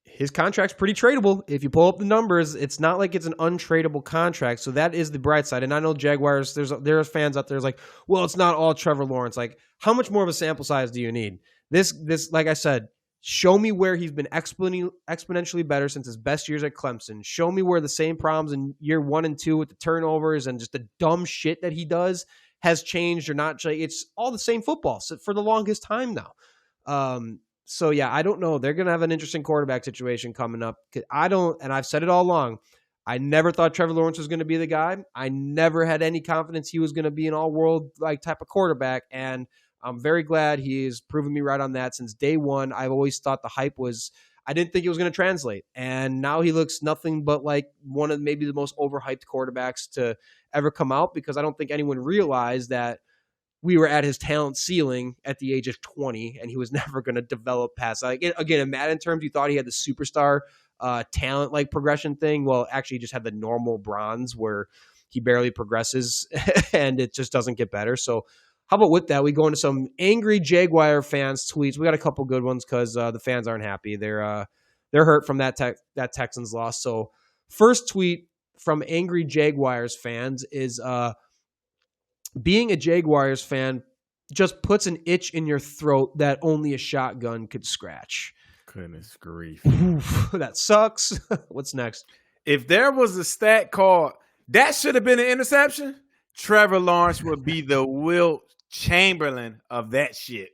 his contract's pretty tradable. If you pull up the numbers, it's not like it's an untradeable contract. So that is the bright side. And I know Jaguars, there's fans out there well, it's not all Trevor Lawrence. How much more of a sample size do you need? This, like I said, show me where he's been exponentially better since his best years at Clemson. Show me where the same problems in year 1 and 2 with the turnovers and just the dumb shit that he does has changed or not. It's all the same football for the longest time now. So yeah, I don't know. They're going to have an interesting quarterback situation coming up. And I've said it all along, I never thought Trevor Lawrence was going to be the guy. I never had any confidence he was going to be an all-world type of quarterback. And I'm very glad he has proven me right on that since day one. I've always thought the hype I didn't think it was going to translate. And now he looks nothing but like one of maybe the most overhyped quarterbacks to ever come out, because I don't think anyone realized that we were at his talent ceiling at the age of 20 and he was never going to develop past. Again, in Madden terms, you thought he had the superstar talent progression thing. Well, actually he just had the normal bronze where he barely progresses and it just doesn't get better. So how about with that, we go into some angry Jaguar fans tweets. We got a couple good ones because the fans aren't happy. They're hurt from that Texans loss. So first tweet from angry Jaguars fans is being a Jaguars fan just puts an itch in your throat that only a shotgun could scratch. Goodness grief. Oof, that sucks. What's next? If there was a stat called that should have been an interception, Trevor Lawrence would be the Wilt Chamberlain of that shit.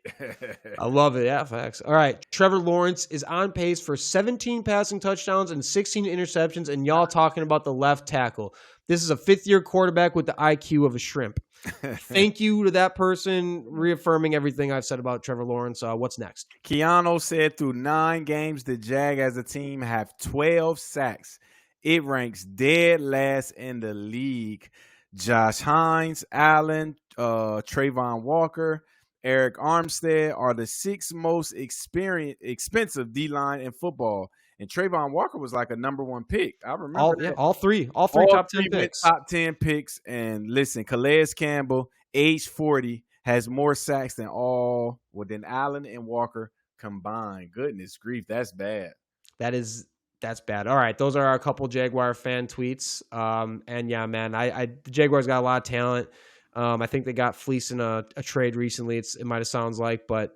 I love it. Yeah, facts. All right. Trevor Lawrence is on pace for 17 passing touchdowns and 16 interceptions, and y'all talking about the left tackle. This is a fifth-year quarterback with the IQ of a shrimp. Thank you to that person reaffirming everything I've said about Trevor Lawrence. What's next? Keanu said through 9 games, the Jag as a team have 12 sacks. It ranks dead last in the league. Josh Hines, Allen, Trayvon Walker, Eric Armstead are the 6 most expensive D-line in football. And Trayvon Walker was like a number 1 pick. I remember all three top 10 picks. Top 10 picks. And listen, Calais Campbell, age 40, has more sacks than Allen and Walker combined. Goodness grief, that's bad. That's bad. All right, those are a couple Jaguar fan tweets. And yeah, man, the Jaguars got a lot of talent. I think they got fleeced in a trade recently. It might have sounds like, but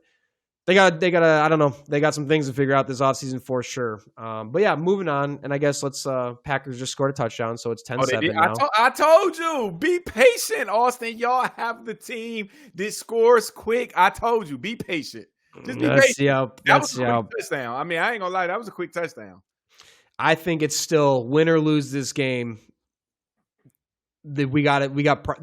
they got I don't know. They got some things to figure out this offseason for sure. But yeah, moving on. And I guess Packers just scored a touchdown, so it's 10-7 now. I told you, be patient, Austin. Y'all have the team that scores quick. I told you, be patient. Just be patient. That was a quick touchdown. I mean, I ain't gonna lie, that was a quick touchdown. I think it's still win or lose this game. The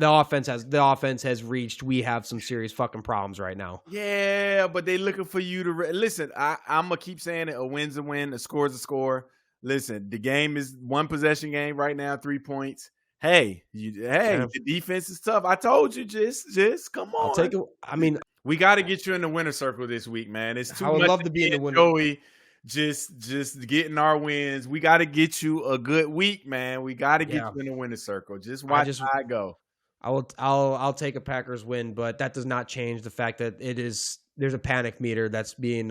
offense has reached. We have some serious fucking problems right now. Yeah, but they looking for you to listen. I'm gonna keep saying it. A win's a win. A score's a score. Listen, the game is 1 possession game right now. 3 points. Hey, the defense is tough. I told you, just come on. I'll take it. I mean, we got to get you in the winner circle this week, man. It's too much. I would love to be in the winner. Joey, just getting our wins. We got to get you a good week, man. We got to get you in the winner circle. Just watch how I go. I'll take a Packers win, but that does not change the fact that there's a panic meter that's being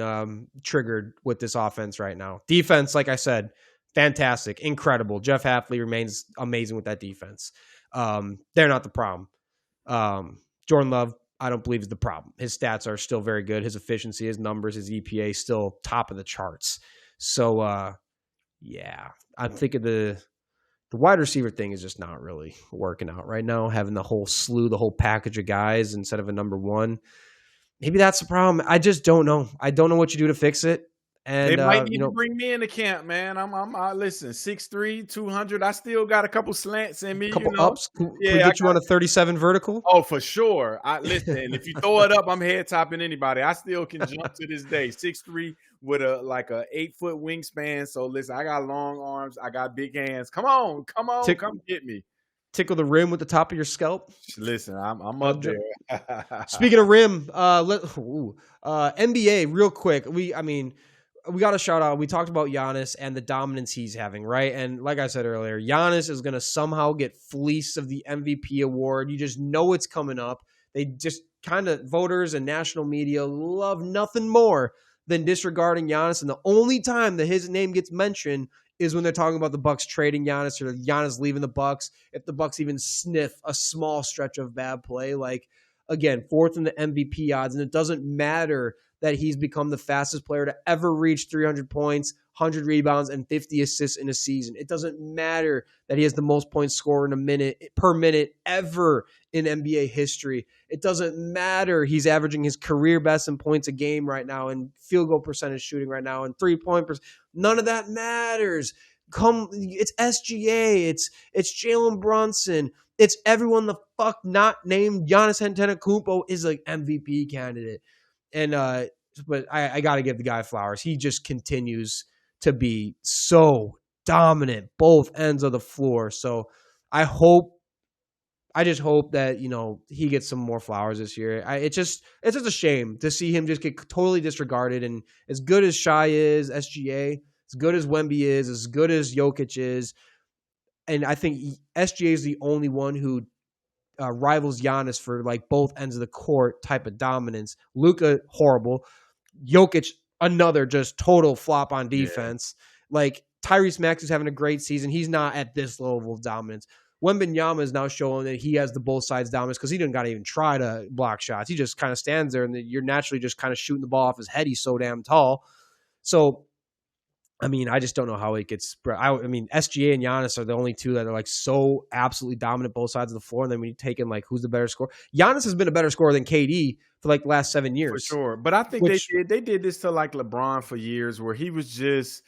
triggered with this offense right now. Defense, like I said, fantastic, incredible. Jeff Hafley remains amazing with that defense. They're not the problem. Jordan Love, I don't believe is the problem. His stats are still very good. His efficiency, his numbers, his EPA still top of the charts. So, yeah, I'm thinking the wide receiver thing is just not really working out right now. Having the whole package of guys instead of a number 1. Maybe that's the problem. I just don't know. I don't know what you do to fix it. And they might need to bring me into camp, man. I'm listen, 6'3", 200. I still got a couple slants in me. Couple ups. Can we get you on a 37 vertical? Oh, for sure. Listen, if you throw it up, I'm head topping anybody. I still can jump to this day. 6'3" with a 8-foot wingspan. So listen, I got long arms. I got big hands. Come on, come get me. Tickle the rim with the top of your scalp. Listen, I'm up there. Speaking of rim, NBA real quick. We got to shout out. We talked about Giannis and the dominance he's having, right? And like I said earlier, Giannis is going to somehow get fleeced of the MVP award. You just know it's coming up. They just kind of, voters and national media love nothing more than disregarding Giannis. And the only time that his name gets mentioned is when they're talking about the Bucks trading Giannis or Giannis leaving the Bucks. If the Bucks even sniff a small stretch of bad play, like again, 4th in the MVP odds, and it doesn't matter that he's become the fastest player to ever reach 300 points, 100 rebounds, and 50 assists in a season. It doesn't matter that he has the most points scored per minute ever in NBA history. It doesn't matter he's averaging his career best in points a game right now and field goal percentage shooting right now and 3-point percent. None of that matters. It's SGA. It's Jalen Brunson. It's everyone the fuck not named Giannis Antetokounmpo is an MVP candidate. And but I got to give the guy flowers. He just continues to be so dominant, both ends of the floor. So I just hope that, he gets some more flowers this year. It's just a shame to see him just get totally disregarded. And as good as Shai is, SGA, as good as Wemby is, as good as Jokic is, and I think SGA is the only one who rivals Giannis for like both ends of the court type of dominance. Luka, horrible. Jokic, another just total flop on defense. Yeah. Like Tyrese Maxey's having a great season. He's not at this level of dominance. Wembanyama is now showing that he has the both sides dominance because he didn't got to even try to block shots. He just kind of stands there and you're naturally just kind of shooting the ball off his head. He's so damn tall. So I mean, I just don't know how it gets spread. I mean, SGA and Giannis are the only two that are like so absolutely dominant both sides of the floor. And then when you take in like who's the better scorer, Giannis has been a better scorer than KD for like the last 7 For years. sure. But I think Which they did this to like LeBron for years where he was just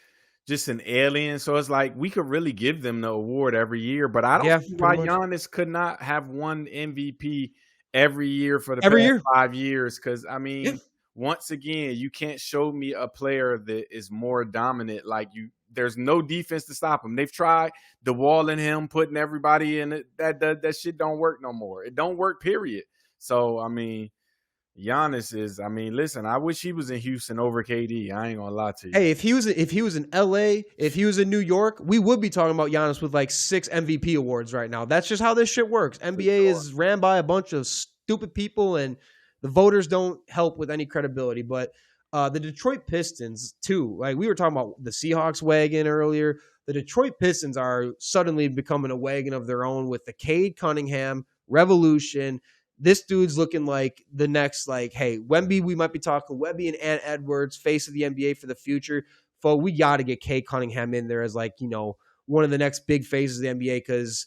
an alien. So it's like we could really give them the award every year. But I don't yeah, see pretty why much Giannis could not have won MVP every year for the every past year. 5 years. Cause I Yeah. mean, once again, you can't show me a player that is more dominant. Like there's no defense to stop him. They've tried the wall in him, putting everybody in it. That shit don't work no more. It don't work, period. So I mean, Giannis is, I mean, listen, I wish he was in Houston over KD. I ain't gonna lie to you. Hey, if he was in LA, if he was in New York, we would be talking about Giannis with like 6 MVP awards right now. That's just how this shit works. NBA Sure. is ran by a bunch of stupid people, and the voters don't help with any credibility. But the Detroit Pistons too. Like we were talking about the Seahawks wagon earlier. The Detroit Pistons are suddenly becoming a wagon of their own with the Cade Cunningham revolution. This dude's looking like the next, like, hey, Wemby, we might be talking Wemby and Ant Edwards, face of the NBA for the future. But we got to get Cade Cunningham in there as, like, you know, one of the next big phases of the NBA because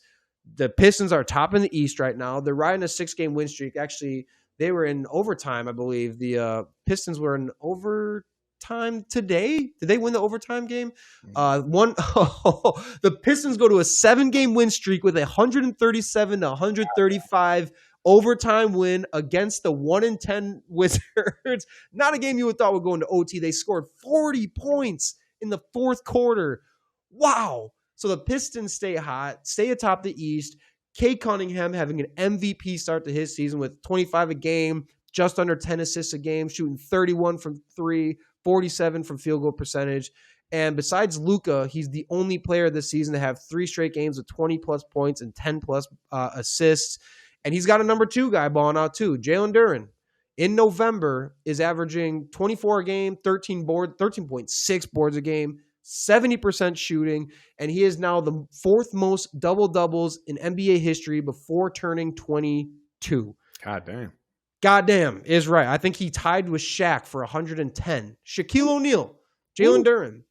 the Pistons are top in the East right now. They're riding a 6-game win streak. Actually, they were in overtime, I believe. The Pistons were in overtime today. Did they win the overtime game? The Pistons go to a 7-game win streak with 137 to 135 overtime win against the 1-10 Wizards. Not a game you would thought would go into OT. They scored 40 points in the fourth quarter. Wow. So the Pistons stay hot, stay atop the East. Cade Cunningham having an MVP start to his season with 25 a game, just under 10 assists a game, shooting 31 from 3, 47 from field goal percentage. And besides Luka, he's the only player this season to have 3 straight games with 20-plus points and 10-plus assists. And he's got a number 2 guy balling out too, Jalen Duren. In November is averaging 24 a game, 13.6 boards a game, 70% shooting, and he is now the 4th most double-doubles in NBA history before turning 22. God damn is right. I think he tied with Shaq for 110. Shaquille O'Neal, Jalen Duren.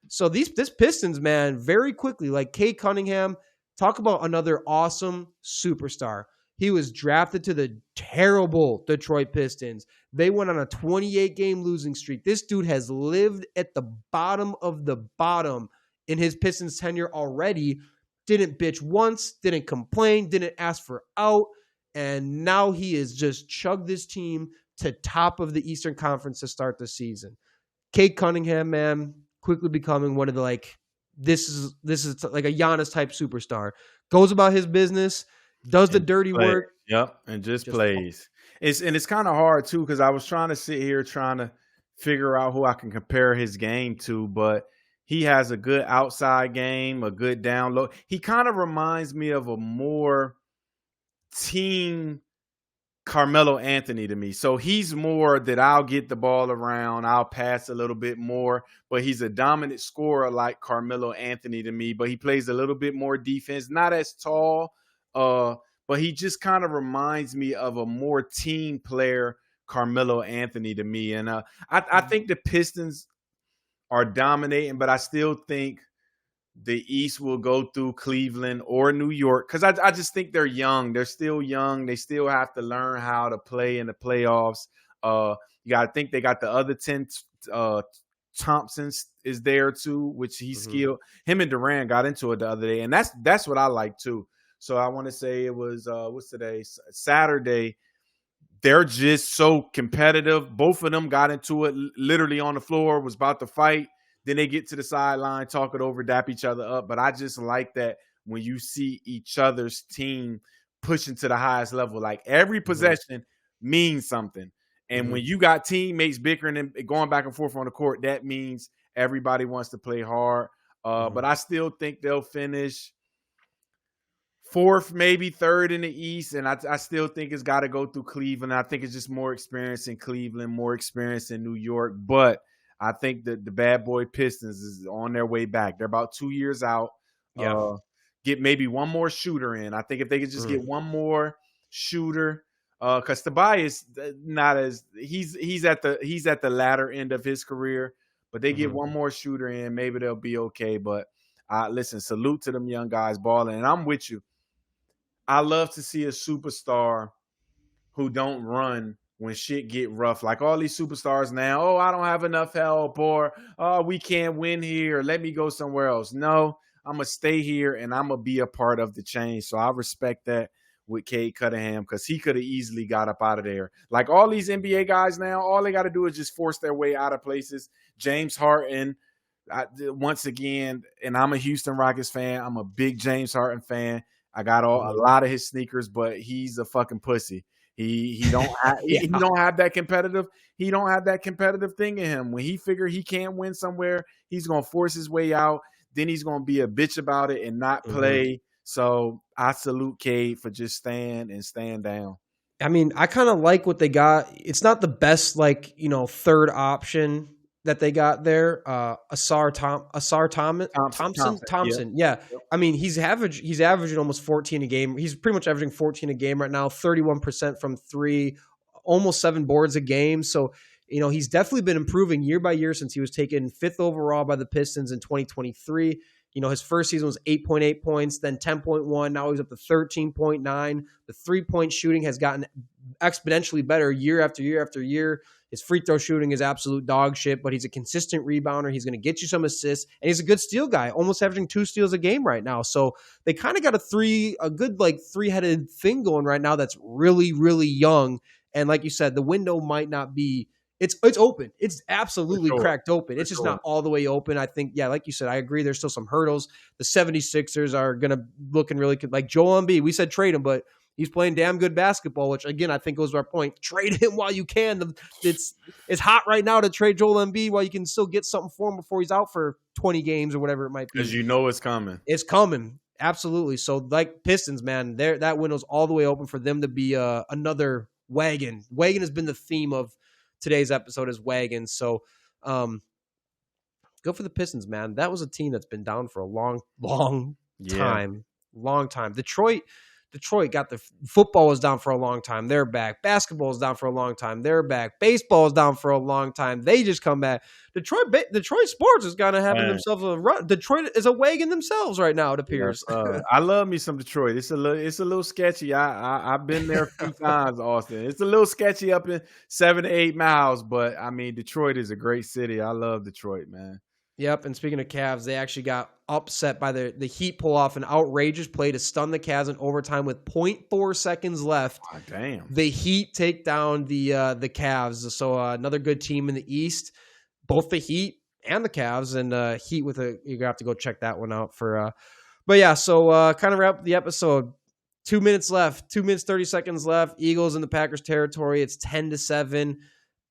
So this Pistons, man, very quickly, like Cade Cunningham, talk about another awesome superstar. He was drafted to the terrible Detroit Pistons. They went on a 28-game losing streak. This dude has lived at the bottom of the bottom in his Pistons tenure already. Didn't bitch once, didn't complain, didn't ask for out, and now he has just chugged this team to top of the Eastern Conference to start the season. Cade Cunningham, man, quickly becoming one of the, like, this is like a Giannis type superstar. Goes about his business, does the dirty work. Yep, and just plays. It's kind of hard too because I was trying to sit here trying to figure out who I can compare his game to, but he has a good outside game, a good down low. He kind of reminds me of a more team Carmelo Anthony to me. So he's more that I'll get the ball around, I'll pass a little bit more, but he's a dominant scorer like Carmelo Anthony to me, but he plays a little bit more defense, not as tall, but he just kind of reminds me of a more team player, Carmelo Anthony to me. And I think the Pistons are dominating, but I still think the East will go through Cleveland or New York because I just think they're young. They're still young. They still have to learn how to play in the playoffs. You got to think they got the other 10. Thompson is there too, which he's skilled. Him and Durant got into it the other day, and that's what I like too. So I want to say it was what's today? Saturday. They're just so competitive. Both of them got into it literally on the floor, was about to fight. Then they get to the sideline, talk it over, dap each other up. But I just like that when you see each other's team pushing to the highest level. Like every possession means something. And when you got teammates bickering and going back and forth on the court, that means everybody wants to play hard. But I still think they'll finish 4th, maybe 3rd in the East. And I still think it's got to go through Cleveland. I think it's just more experience in Cleveland, more experience in New York. But I think that the bad boy Pistons is on their way back. They're about 2 years out. Yeah. Get maybe one more shooter in. I think if they could just get one more shooter, because Tobias not as he's at the latter end of his career, but they get one more shooter in, maybe they'll be okay. But listen, salute to them young guys balling, and I'm with you. I love to see a superstar who don't run when shit get rough. Like all these superstars now, oh, I don't have enough help, or oh, we can't win here, let me go somewhere else. No, I'm going to stay here, and I'm going to be a part of the change. So I respect that with Cade Cunningham, because he could have easily got up out of there. Like all these NBA guys now, all they got to do is just force their way out of places. James Harden, once again, and I'm a Houston Rockets fan. I'm a big James Harden fan. I got a lot of his sneakers, but he's a fucking pussy. He don't have, he don't have that competitive. He don't have that competitive thing in him. When he figure he can't win somewhere, he's gonna force his way out. Then he's gonna be a bitch about it and not play. So I salute Cade for just staying down. I mean, I kind of like what they got. It's not the best, like, third option that they got there. Thompson. Yeah. I mean, he's averaging almost 14 a game. He's pretty much averaging 14 a game right now, 31% from three, almost 7 boards a game. So, he's definitely been improving year by year since he was taken 5th overall by the Pistons in 2023. His first season was 8.8 points, then 10.1. Now he's up to 13.9. The 3-point shooting has gotten exponentially better year after year after year. His free throw shooting is absolute dog shit, but he's a consistent rebounder. He's going to get you some assists, and he's a good steal guy, almost averaging 2 steals a game right now. So they kind of got a good like 3-headed thing going right now that's really, really young. And like you said, the window might not be. It's open. It's absolutely cracked open. It's just not all the way open. I think, yeah, like you said, I agree. There's still some hurdles. The 76ers are going to looking really good. Like Joel Embiid, we said trade him, but he's playing damn good basketball, which, again, I think goes to our point. Trade him while you can. It's hot right now to trade Joel Embiid while you can still get something for him before he's out for 20 games or whatever it might be. Because it's coming. It's coming. Absolutely. So, like Pistons, man, that window's all the way open for them to be another wagon. Wagon has been the theme of today's episode is wagons. So go for the Pistons, man. That was a team that's been down for a long time. Long time. Detroit got the football was down for a long time. They're back. Basketball is down for a long time. They're back. Baseball is down for a long time. They just come back. Detroit sports is kind of having themselves a run. Detroit is a wagon themselves right now, it appears. I love me some Detroit. It's a little sketchy. I've been there a few times, Austin. It's a little sketchy up in 7 to 8 miles, but I mean, Detroit is a great city. I love Detroit, man. Yep, and speaking of Cavs, they actually got upset by the Heat pull off an outrageous play to stun the Cavs in overtime with 0.4 seconds left. Oh, damn. The Heat take down the Cavs. So another good team in the East, both the Heat and the Cavs, and Heat you're going to have to go check that one out for. But yeah, so kind of wrap up the episode. 2 minutes left, 2 minutes, 30 seconds left. Eagles in the Packers territory. It's 10-7.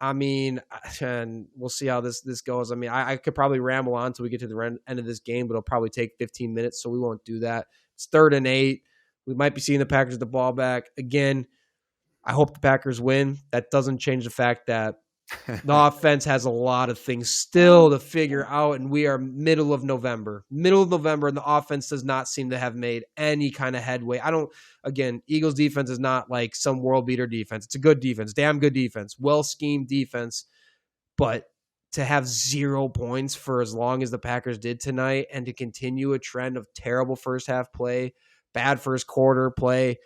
I mean, and we'll see how this goes. I mean, I could probably ramble on until we get to the end of this game, but it'll probably take 15 minutes, so we won't do that. It's 3rd and 8. We might be seeing the Packers the ball back. Again, I hope the Packers win. That doesn't change the fact that the offense has a lot of things still to figure out, and we are middle of November, and the offense does not seem to have made any kind of headway. Eagles defense is not like some world beater defense. It's a good defense, damn good defense, well-schemed defense, but to have 0 points for as long as the Packers did tonight and to continue a trend of terrible first half play, bad first quarter play,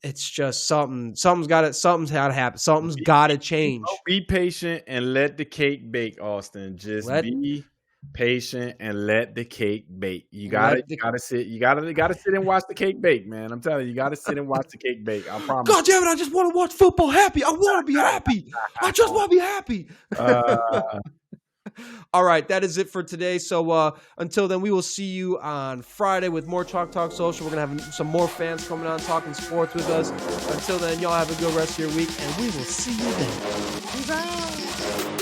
it's just something's got to happen. Something's got to change. Be patient and let the cake bake, Austin. Be patient and let the cake bake. You gotta sit and watch the cake bake, man. I'm telling you, you gotta sit and watch the cake bake. I promise. God damn it! I just want to watch football happy. I want to be happy. I just want to be happy. All right, that is it for today. So until then, we will see you on Friday with more Chalk Talk Social. We're going to have some more fans coming on talking sports with us. Until then, y'all have a good rest of your week, and we will see you then. Peace out.